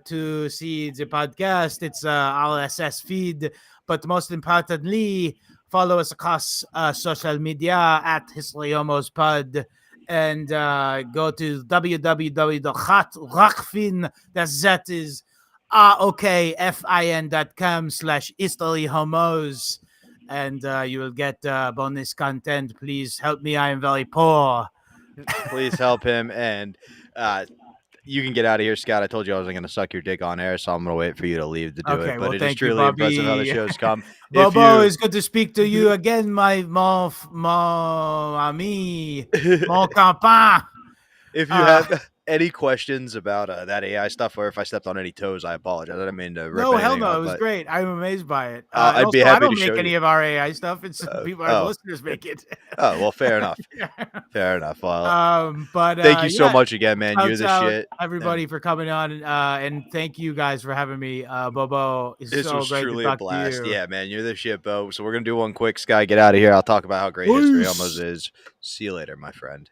to see the podcast. It's RSS feed, but most importantly, follow us across social media at HistoryHomosPod. And go to www.rockfin, that is ROKFIN.com/historyhomos, and you will get bonus content. Please help me, I am very poor. Please help him, and you can get out of here, Scott. I told you I wasn't going to suck your dick on air, so I'm going to wait for you to leave to do it. But it is truly impressive how the show's come. Bobo, it's good to speak to you again, mon ami, mon campagne. If you have Any questions about that AI stuff, or if I stepped on any toes, I apologize. I didn't mean to rip No, hell anything no. up, It was but great. I'm amazed by it. I'd be Also, I happy don't to make show any you. of our AI stuff. It's people, our Oh, listeners make it. oh, well, fair enough. Yeah. Fair enough. Well, But thank you so yeah, much again, man. You're shouts the out shit. everybody for coming on, and thank you guys for having me. Bobo, it's This so was great to truly a talk to blast. you. Yeah, man, you're the shit, Bo. So we're gonna do one quick. Sky, get out of here. I'll talk about how great History Homos is. See you later, my friend.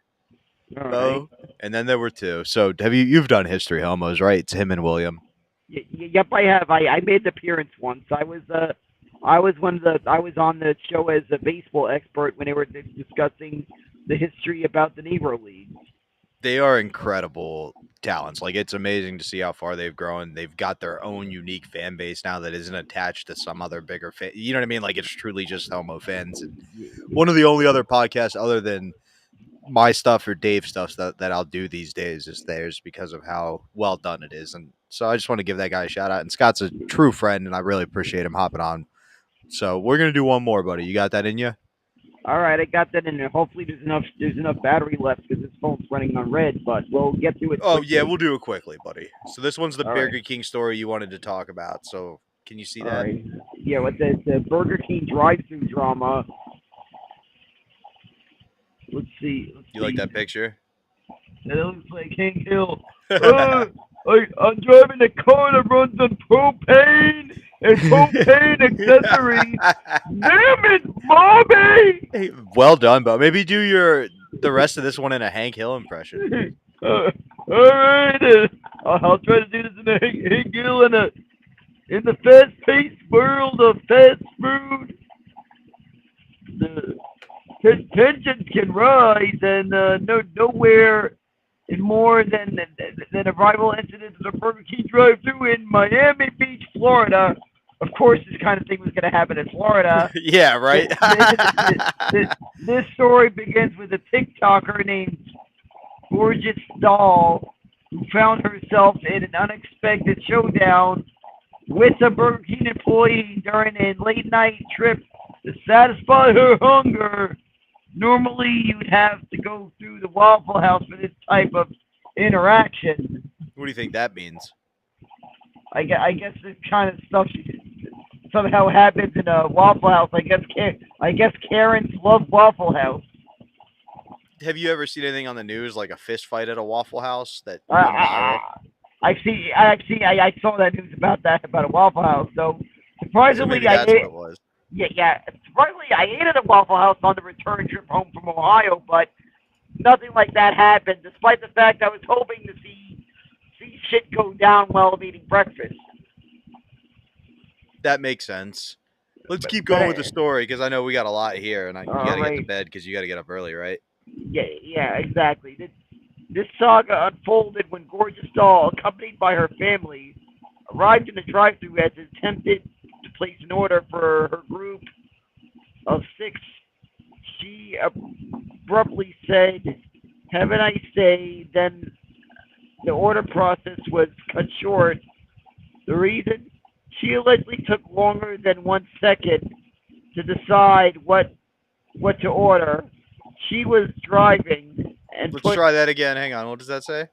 All right. Bo, and then there were two. So you've done History Homos, right? It's him and William. Yep, I have. I made the appearance once. I was on the show as a baseball expert when they were discussing the history about the Negro Leagues. They are incredible talents. Like, it's amazing to see how far they've grown. They've got their own unique fan base now that isn't attached to some other bigger fan. You know what I mean? Like, it's truly just homo fans. And one of the only other podcasts other than my stuff or Dave's stuff that I'll do these days is theirs because of how well done it is. And so I just want to give that guy a shout out. And Scott's a true friend, and I really appreciate him hopping on. So we're gonna do one more, buddy. You got that in you? All right, I got that in there. Hopefully, there's enough battery left because this phone's running on red. But we'll get through it. Oh quickly. yeah, we'll do it quickly, buddy. So this one's the All Burger right. King story you wanted to talk about. So can you see All that? right. Yeah, with the Burger King drive-through drama. Let's see. You like that picture? It looks like King Hill. I'm driving a car that runs on propane and propane accessories. Damn it, Bobby! Hey, well done, but maybe do the rest of this one in a Hank Hill impression. All right, I'll try to do this in a Hank Hill in the fast-paced world of fast food. The tensions can rise, and nowhere in more than a rival incident at a Burger King drive-thru in Miami Beach, Florida. Of course, this kind of thing was going to happen in Florida. Yeah, right. This story begins with a TikToker named Gorgeous Doll who found herself in an unexpected showdown with a Burger King employee during a late-night trip to satisfy her hunger. Normally, you'd have to go through the Waffle House for this type of interaction. What do you think that means? I guess this kind of stuff somehow happens in a Waffle House. I guess Karens love Waffle House. Have you ever seen anything on the news like a fist fight at a Waffle House that I saw that news about a Waffle House. So surprisingly, maybe that's what it was. Yeah. Surprisingly, I ate at a Waffle House on the return trip home from Ohio, but nothing like that happened. Despite the fact I was hoping to see shit go down while I'm eating breakfast. That makes sense. Let's keep going with the story because I know we got a lot here, and you got to get to bed because you got to get up early, right? Yeah, exactly. This saga unfolded when Gorgeous Doll, accompanied by her family, arrived in the drive-thru as it attempted to place an order for her group of 6. She abruptly said, "Have a nice day." Then the order process was cut short. The reason? She allegedly took longer than 1 second to decide what to order. She was driving and Let's try that again. Hang on. What does that say?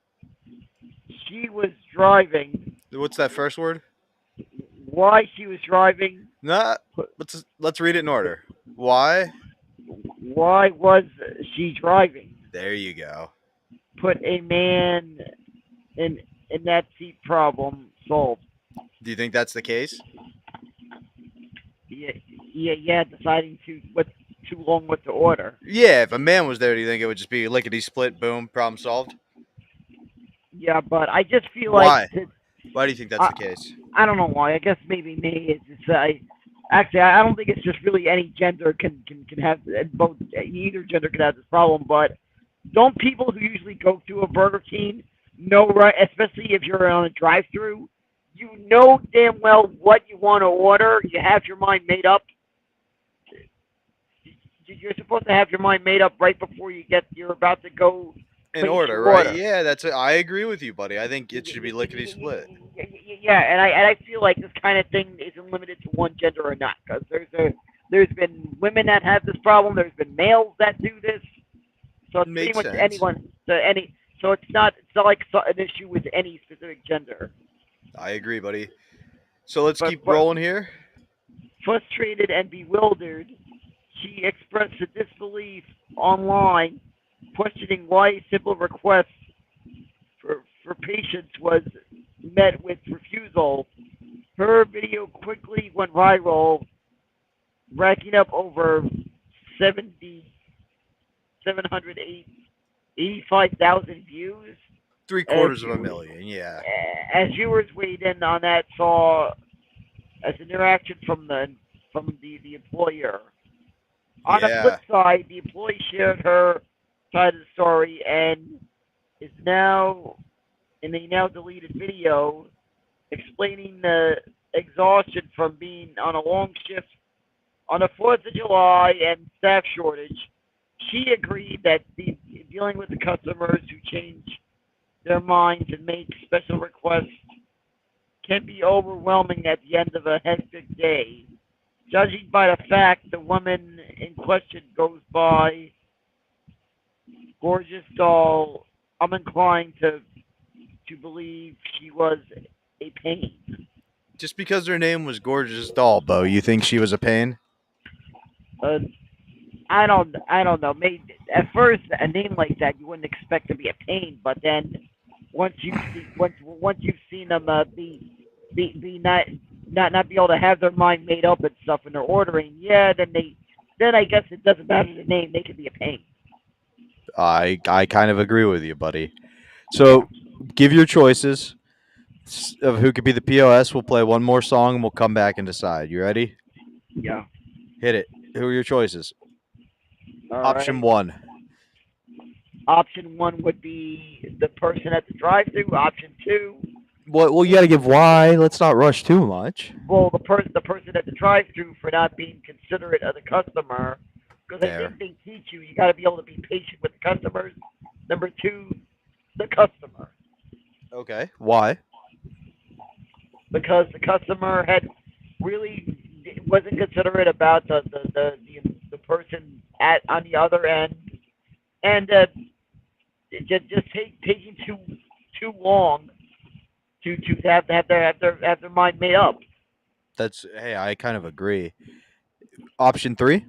She was driving. What's that first word? Why she was driving? Nah. Let's read it in order. Why? Why was she driving? There you go. Put a man in that seat. Problem solved. Do you think that's the case? Yeah. Deciding too long what to order. Yeah, if a man was there, do you think it would just be lickety split, boom, problem solved? Yeah, but I just feel Why? like Why do you think that's the case? I don't know why. I guess maybe me. Actually, I don't think it's just really any gender can have both. Either gender can have this problem, but don't people who usually go through a Burger King know, right? Especially if you're on a drive-through, you know damn well what you want to order. You have your mind made up. You're supposed to have your mind made up right before you're about to go In order, right? Yeah, that's it. I agree with you, buddy. I think it should be lickety split. Yeah, and I feel like this kind of thing isn't limited to one gender or not, because there's been women that have this problem. There's been males that do this. So it's Makes pretty much sense. So it's not like an issue with any specific gender. I agree, buddy. So let's But- keep but- rolling here. Frustrated and bewildered, she expressed her disbelief online, questioning why a simple request for patience was met with refusal. Her video quickly went viral, racking up over 785,000 views. 750,000, yeah. As viewers weighed in on that, saw as an interaction from the employer. On the Yeah. flip side, the employee shared her side of the story and is now in a now deleted video explaining the exhaustion from being on a long shift on the 4th of July and staff shortage. She agreed that dealing with the customers who change their minds and make special requests can be overwhelming at the end of a hectic day. Judging by the fact the woman in question goes by Gorgeous Doll, I'm inclined to believe she was a pain. Just because her name was Gorgeous Doll, Bo, you think she was a pain? I don't know. Maybe at first a name like that you wouldn't expect to be a pain, but then once you've seen them be not be able to have their mind made up and stuff, and they're ordering, then I guess it doesn't matter the name; they can be a pain. I kind of agree with you, buddy. So give your choices of who could be the POS. We'll play one more song and we'll come back and decide. You ready? Yeah. Hit it. Who are your choices? All Option right. 1. Option 1 would be the person at the drive-thru. Option 2. Well, you got to give why. Let's not rush too much. Well, the person at the drive-thru for not being considerate of the customer, because I Fair. think they teach you got to be able to be patient with the customers. Number 2, the customer, Okay. Why? because the customer had really wasn't considerate about the person on the other end, and just taking too long to have their mind made up. Hey, I kind of agree. Option 3?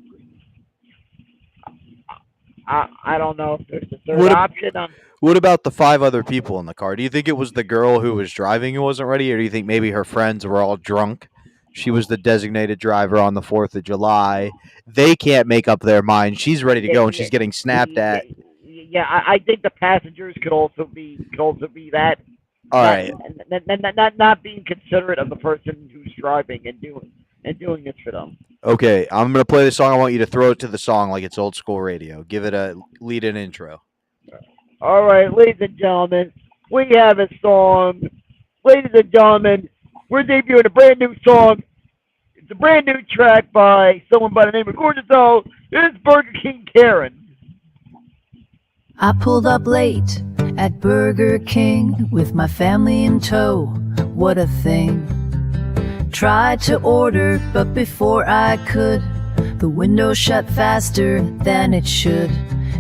I don't know if there's a third What ab- option. What about the 5 other people in the car? Do you think it was the girl who was driving who wasn't ready, or do you think maybe her friends were all drunk? She was the designated driver on the 4th of July. They can't make up their mind. She's ready to go, and she's getting snapped at. Yeah, I think the passengers could also be that. All right. Not being considerate of the person who's driving and doing this for them. Okay, I'm going to play the song. I want you to throw it to the song like it's old school radio. Give it a lead-in intro. All right, ladies and gentlemen, we have a song. Ladies and gentlemen, we're debuting a brand new song. It's a brand new track by someone by the name of Gorgeous Doll. It's Burger King Karen. I pulled up late at Burger King with my family in tow. What a thing. Tried to order, but before I could, the window shut faster than it should.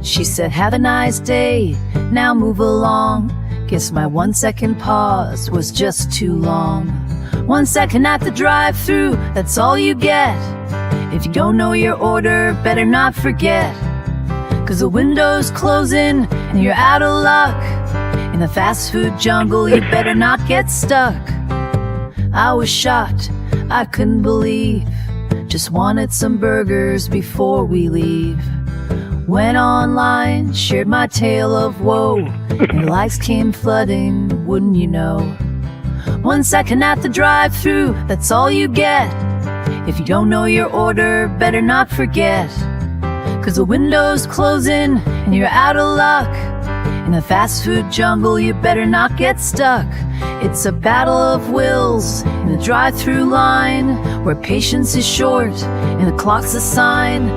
She said, "Have a nice day, now move along." Guess my 1 second pause was just too long. 1 second at the drive-thru, that's all you get. If you don't know your order, better not forget. 'Cause the window's closing and you're out of luck. In the fast food jungle, you better not get stuck. I was shocked, I couldn't believe. Just wanted some burgers before we leave. Went online, shared my tale of woe, and likes came flooding, wouldn't you know? 1 second at the drive-thru, that's all you get. If you don't know your order, better not forget. 'Cause the window's closing and you're out of luck. In the fast food jungle, you better not get stuck. It's a battle of wills in the drive-thru line, where patience is short and the clock's a sign.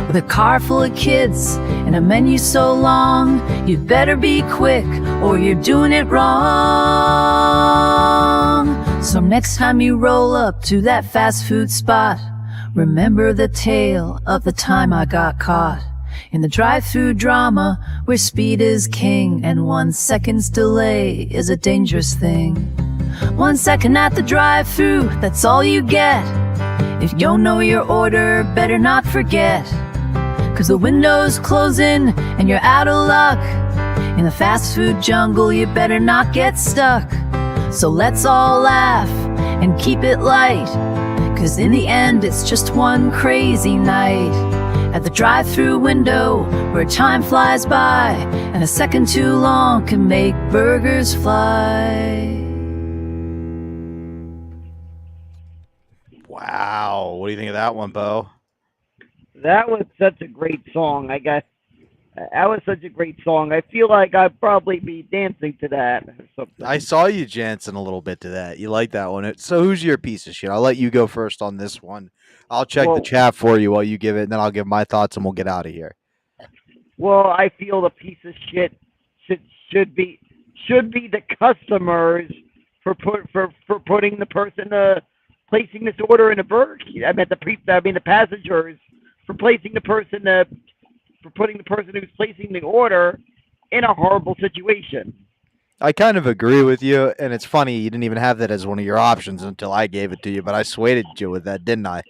With a car full of kids and a menu so long, you better be quick or you're doing it wrong. So next time you roll up to that fast food spot, remember the tale of the time I got caught In the drive-through drama, where speed is king, and 1 second's delay is a dangerous thing. 1 second at the drive-through, that's all you get. If you don't know your order, better not forget. 'Cause the window's closing and you're out of luck. In the fast food jungle, you better not get stuck. So let's all laugh and keep it light. 'Cause in the end, it's just one crazy night. At the drive-through window, where time flies by, and a second too long can make burgers fly. Wow. What do you think of that one, Bo? That was such a great song. That was such a great song. I feel like I'd probably be dancing to that or something. I saw you dancing a little bit to that. You like that one. So who's your piece of shit? I'll let you go first on this one. I'll check the chat for you while you give it, and then I'll give my thoughts, and we'll get out of here. Well, I feel the piece of shit should be the customers for putting the person placing this order in a Burger King. I meant the passengers for placing the person for putting the person who's placing the order in a horrible situation. I kind of agree with you, and it's funny you didn't even have that as one of your options until I gave it to you, but I swayed you with that, didn't I?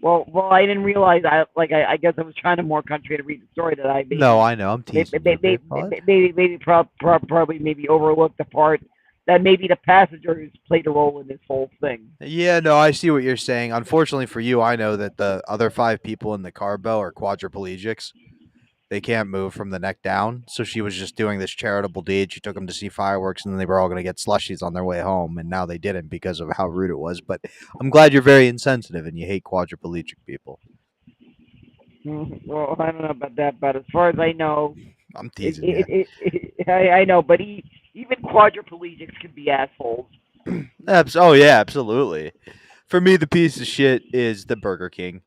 Well, I didn't realize. I guess I was trying to more country to read the story that I made. No, I know. I'm teasing. Maybe overlooked the part that maybe the passengers played a role in this whole thing. Yeah, no, I see what you're saying. Unfortunately for you, I know that the other 5 people in the car, Bo, are quadriplegics. They can't move from the neck down. So she was just doing this charitable deed. She took them to see fireworks, and then they were all going to get slushies on their way home. And now they didn't because of how rude it was. But I'm glad you're very insensitive and you hate quadriplegic people. Well, I don't know about that, but as far as I know, I'm teasing you. I know, but even quadriplegics can be assholes. Oh, yeah, absolutely. For me, the piece of shit is the Burger King.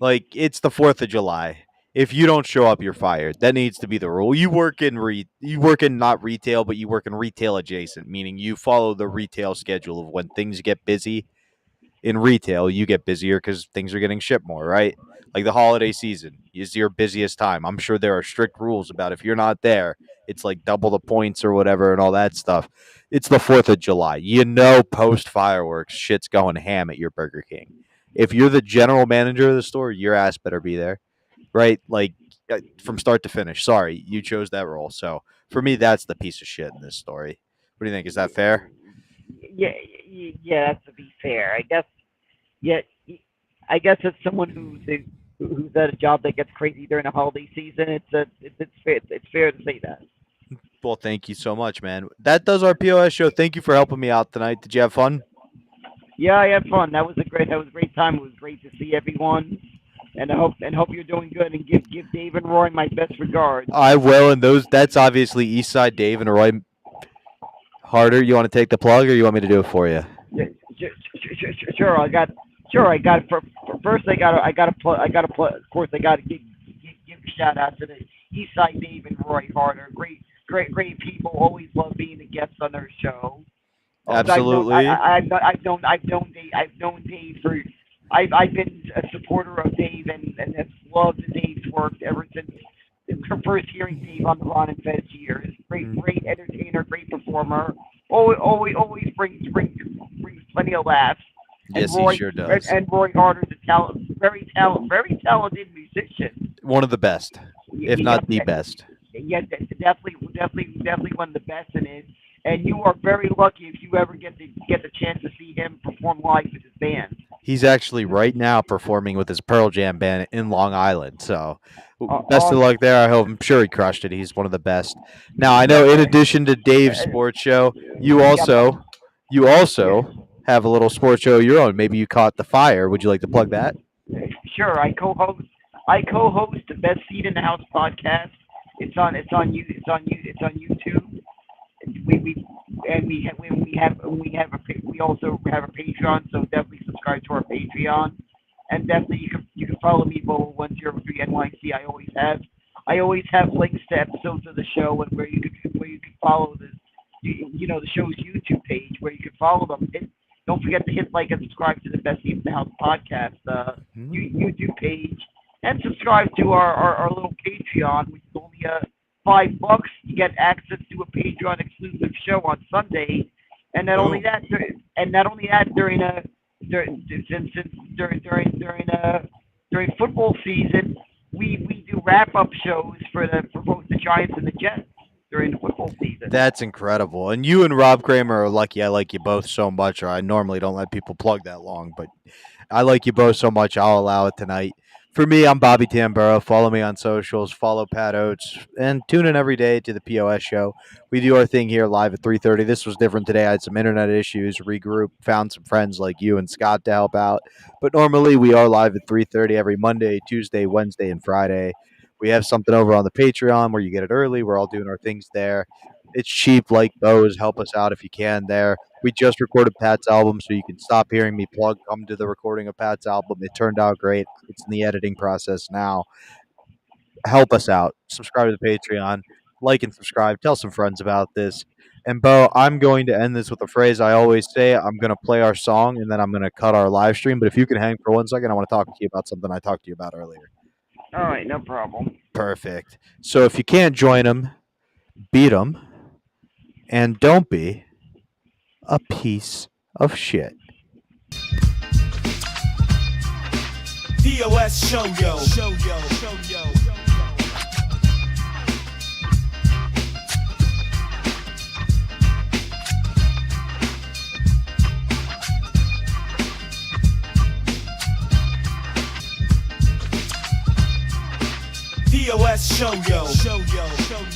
Like, it's the 4th of July. If you don't show up, you're fired. That needs to be the rule. You work in not retail, but you work in retail adjacent, meaning you follow the retail schedule of when things get busy. In retail, you get busier because things are getting shipped more, right? Like the holiday season is your busiest time. I'm sure there are strict rules about if you're not there, it's like double the points or whatever and all that stuff. It's the 4th of July. You know, post fireworks, shit's going ham at your Burger King. If you're the general manager of the store, your ass better be there. Right? Like, from start to finish. Sorry, you chose that role. So, for me, that's the piece of shit in this story. What do you think? Is that fair? Yeah, that's to be fair. I guess, as someone who's at a job that gets crazy during the holiday season, it's fair to say that. Well, thank you so much, man. That does our POS show. Thank you for helping me out tonight. Did you have fun? Yeah, I had fun. That was a great time. It was great to see everyone. And I hope you're doing good, and give Dave and Roy my best regards. I will, and that's obviously Eastside Dave and Roy Harder. You want to take the plug, or you want me to do it for you? Sure. I got first. I got to plug. Of course, I got to give a shout out to the Eastside Dave and Roy Harder. Great people. Always love being a guest on their show. Absolutely. I've known Dave for. I've been a supporter of Dave and have loved Dave's work ever since first hearing Dave on the Ron and Fez years. Great entertainer, great performer. Always brings plenty of laughs. Yes, Roy, he sure does. And Roy Harder's a very talented musician. One of the best, if not the best. Yeah, definitely one of the best in it. And you are very lucky if you ever get the chance to see him perform live with his band. He's actually right now performing with his Pearl Jam band in Long Island. So best of luck there. I'm sure he crushed it. He's one of the best. Now, I know in addition to Dave's sports show, you also have a little sports show of your own. Maybe you caught the fire. Would you like to plug that? Sure. I co-host the Best Seat in the House podcast. It's on YouTube. We also have a Patreon, so definitely subscribe to our Patreon, and definitely you can follow me both once you're free NYC. I always have links to episodes of the show and where you can follow the show's YouTube page where you can follow them. Don't forget to hit like and subscribe to the Best Seat in the House podcast YouTube page, and subscribe to our little Patreon, which is only $5. You get access to a Patreon exclusive show on Sunday, and not only that, during football season, we do wrap up shows for both the Giants and the Jets during the football season. That's incredible. And you and Rob Kramer are lucky. I like you both so much, or I normally don't let people plug that long, but I like you both so much, I'll allow it tonight. For me, I'm Bobby Tamburo. Follow me on socials. Follow Pat Oates. And tune in every day to the P.O.S. show. We do our thing here live at 3:30. This was different today. I had some internet issues, regrouped, found some friends like you and Scott to help out. But normally we are live at 3:30 every Monday, Tuesday, Wednesday, and Friday. We have something over on the Patreon where you get it early. We're all doing our things there. It's cheap, like Bose. Help us out if you can there. We just recorded Pat's album, so you can stop hearing me plug. Come to the recording of Pat's album. It turned out great. It's in the editing process now. Help us out. Subscribe to the Patreon. Like and subscribe. Tell some friends about this. And, Bo, I'm going to end this with a phrase I always say. I'm going to play our song, and then I'm going to cut our live stream. But if you can hang for 1 second, I want to talk to you about something I talked to you about earlier. All right, no problem. Perfect. So if you can't join them, beat them, and don't be a piece of shit. P.O.S. show yo. P.O.S. show yo.